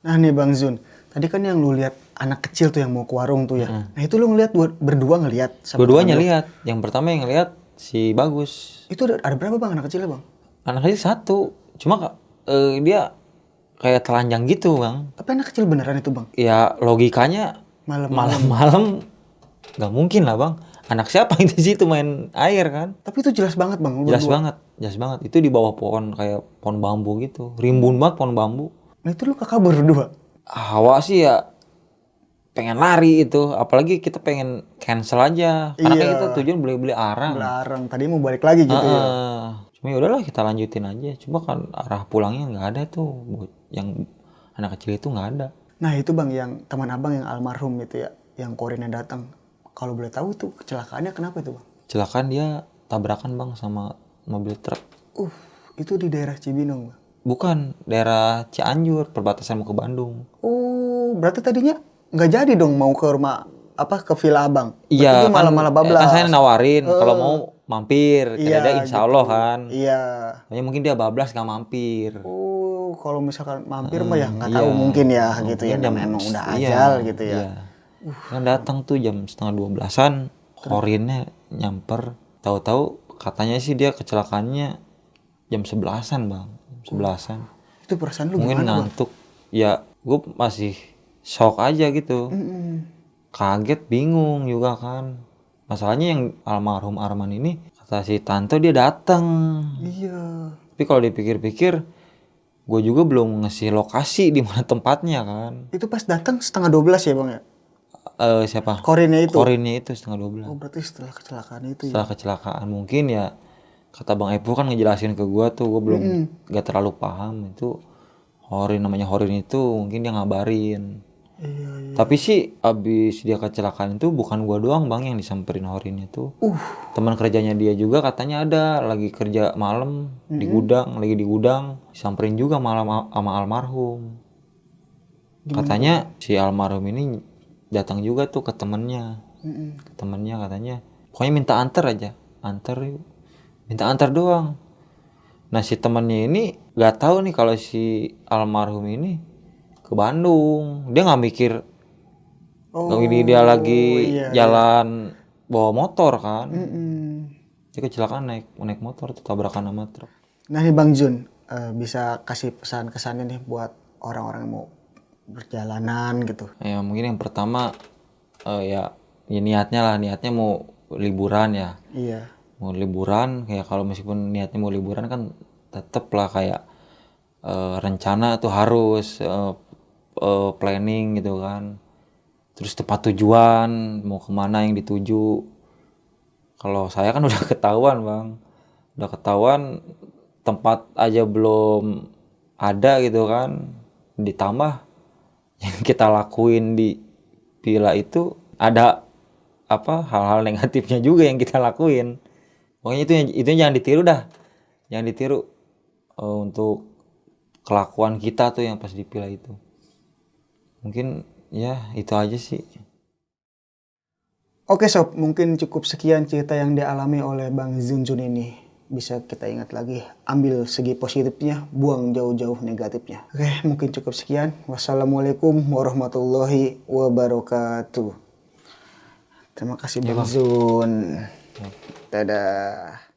B: Nah nih Bang Zun, tadi kan yang lu lihat anak kecil tuh yang mau ke warung tuh ya. Nah itu lu ngeliat berdua ngeliat sama
A: Dua-duanya
B: teman lu?
A: lihat. Yang pertama yang lihat si Bagus.
B: Itu ada berapa Bang anak kecilnya Bang?
A: Anak kecil 1. Cuma dia kayak telanjang gitu bang.
B: Tapi anak kecil beneran itu Bang?
A: Ya logikanya malam-malam nggak mungkin lah bang. Anak siapa yang di situ main air kan?
B: Tapi itu jelas banget Bang.
A: Jelas banget. Itu di bawah pohon, kayak pohon bambu gitu. Rimbun banget pohon bambu.
B: Nah itu lu kabur berdua?
A: Hawa sih ya pengen lari itu. Apalagi kita pengen cancel aja. Karena kan kita tujuan beli arang.
B: Larang. Tadi mau balik lagi gitu ya.
A: Cuma yaudahlah kita lanjutin aja. Cuma kan arah pulangnya nggak ada tuh. Yang anak kecil itu nggak ada.
B: Nah itu Bang yang teman abang yang almarhum itu ya, yang Korinnya datang. Kalau boleh tahu tuh kecelakaannya kenapa itu Bang?
A: Kecelakaan dia tabrakan bang sama mobil truk.
B: Itu di daerah Cibinong Bang?
A: Bukan, daerah Cianjur, perbatasan mau ke Bandung.
B: Oh berarti tadinya nggak jadi dong mau ke rumah ke villa abang.
A: Iya,
B: Berarti malah bablas.
A: kan saya nawarin kalau mau mampir,
B: Iya,
A: kira-kira insya Allah
B: gitu.
A: kan.
B: Iya.
A: Makanya mungkin dia bablas gak mampir.
B: Oh, kalau misalkan mampir mah ya nggak
A: Iya.
B: tahu mungkin ya gitu ya.
A: Mungkin
B: Emang udah
A: iya,
B: ajal gitu ya.
A: Iya. Kan datang tuh jam setengah 12-an, Horinnya nyamper. Tahu-tahu katanya sih dia kecelakaannya jam 11-an bang, jam 11-an.
B: Itu perasaan lu
A: Mungkin
B: gimana, Bang?
A: ngantuk. Ya, gue masih shock aja gitu. Kaget, bingung juga kan. Masalahnya yang almarhum Arman ini, kata si Tante dia datang.
B: Iya.
A: Tapi kalau dipikir-pikir, gue juga belum ngasih lokasi di mana tempatnya kan.
B: Itu pas datang setengah 12 ya, Bang ya?
A: Siapa?
B: Korinnya itu.
A: Korinnya itu setengah 12.
B: Oh, berarti setelah kecelakaan itu ya.
A: Setelah kecelakaan mungkin ya, kata Bang Epo kan ngejelasin ke gue tuh, gue belum gak terlalu paham itu. Namanya Horin itu mungkin dia ngabarin.
B: Iya.
A: Tapi sih abis dia kecelakaan itu bukan gua doang bang yang disamperin Horin itu. Teman kerjanya dia juga katanya ada lagi kerja malam di gudang, lagi di gudang, disamperin juga malam sama almarhum. Katanya si almarhum ini datang juga tuh ke temennya. Ke temennya katanya, pokoknya minta antar aja, antar yuk. Minta antar doang. Nah si temennya ini gak tahu nih kalau si almarhum ini ke Bandung. Dia nggak mikir ini dia lagi jalan bawa motor kan. Dia kecelakaan naik motor tuh, tabrakan sama truk.
B: Nah nih Bang Jun, bisa kasih pesan-kesannya nih buat orang-orang yang mau berjalanan gitu.
A: Ya mungkin yang pertama ya niatnya mau liburan ya.
B: Iya.
A: Mau liburan kayak kalau meskipun niatnya mau liburan kan tetep lah kayak rencana tuh harus planning gitu kan. Terus tempat tujuan mau kemana yang dituju. Kalau saya kan udah ketahuan bang, udah ketahuan tempat aja belum ada gitu kan, ditambah yang kita lakuin di villa itu ada hal-hal negatifnya juga yang kita lakuin. Pokoknya itu jangan ditiru dah, jangan ditiru untuk kelakuan kita tuh yang pas di villa itu. Mungkin ya itu aja sih.
B: Oke sob, mungkin cukup sekian cerita yang dialami oleh Bang Junjun ini. Bisa kita ingat lagi, ambil segi positifnya, buang jauh-jauh negatifnya. Oke, mungkin cukup sekian. Wassalamualaikum warahmatullahi wabarakatuh. Terima kasih Bang Jun. Dadah.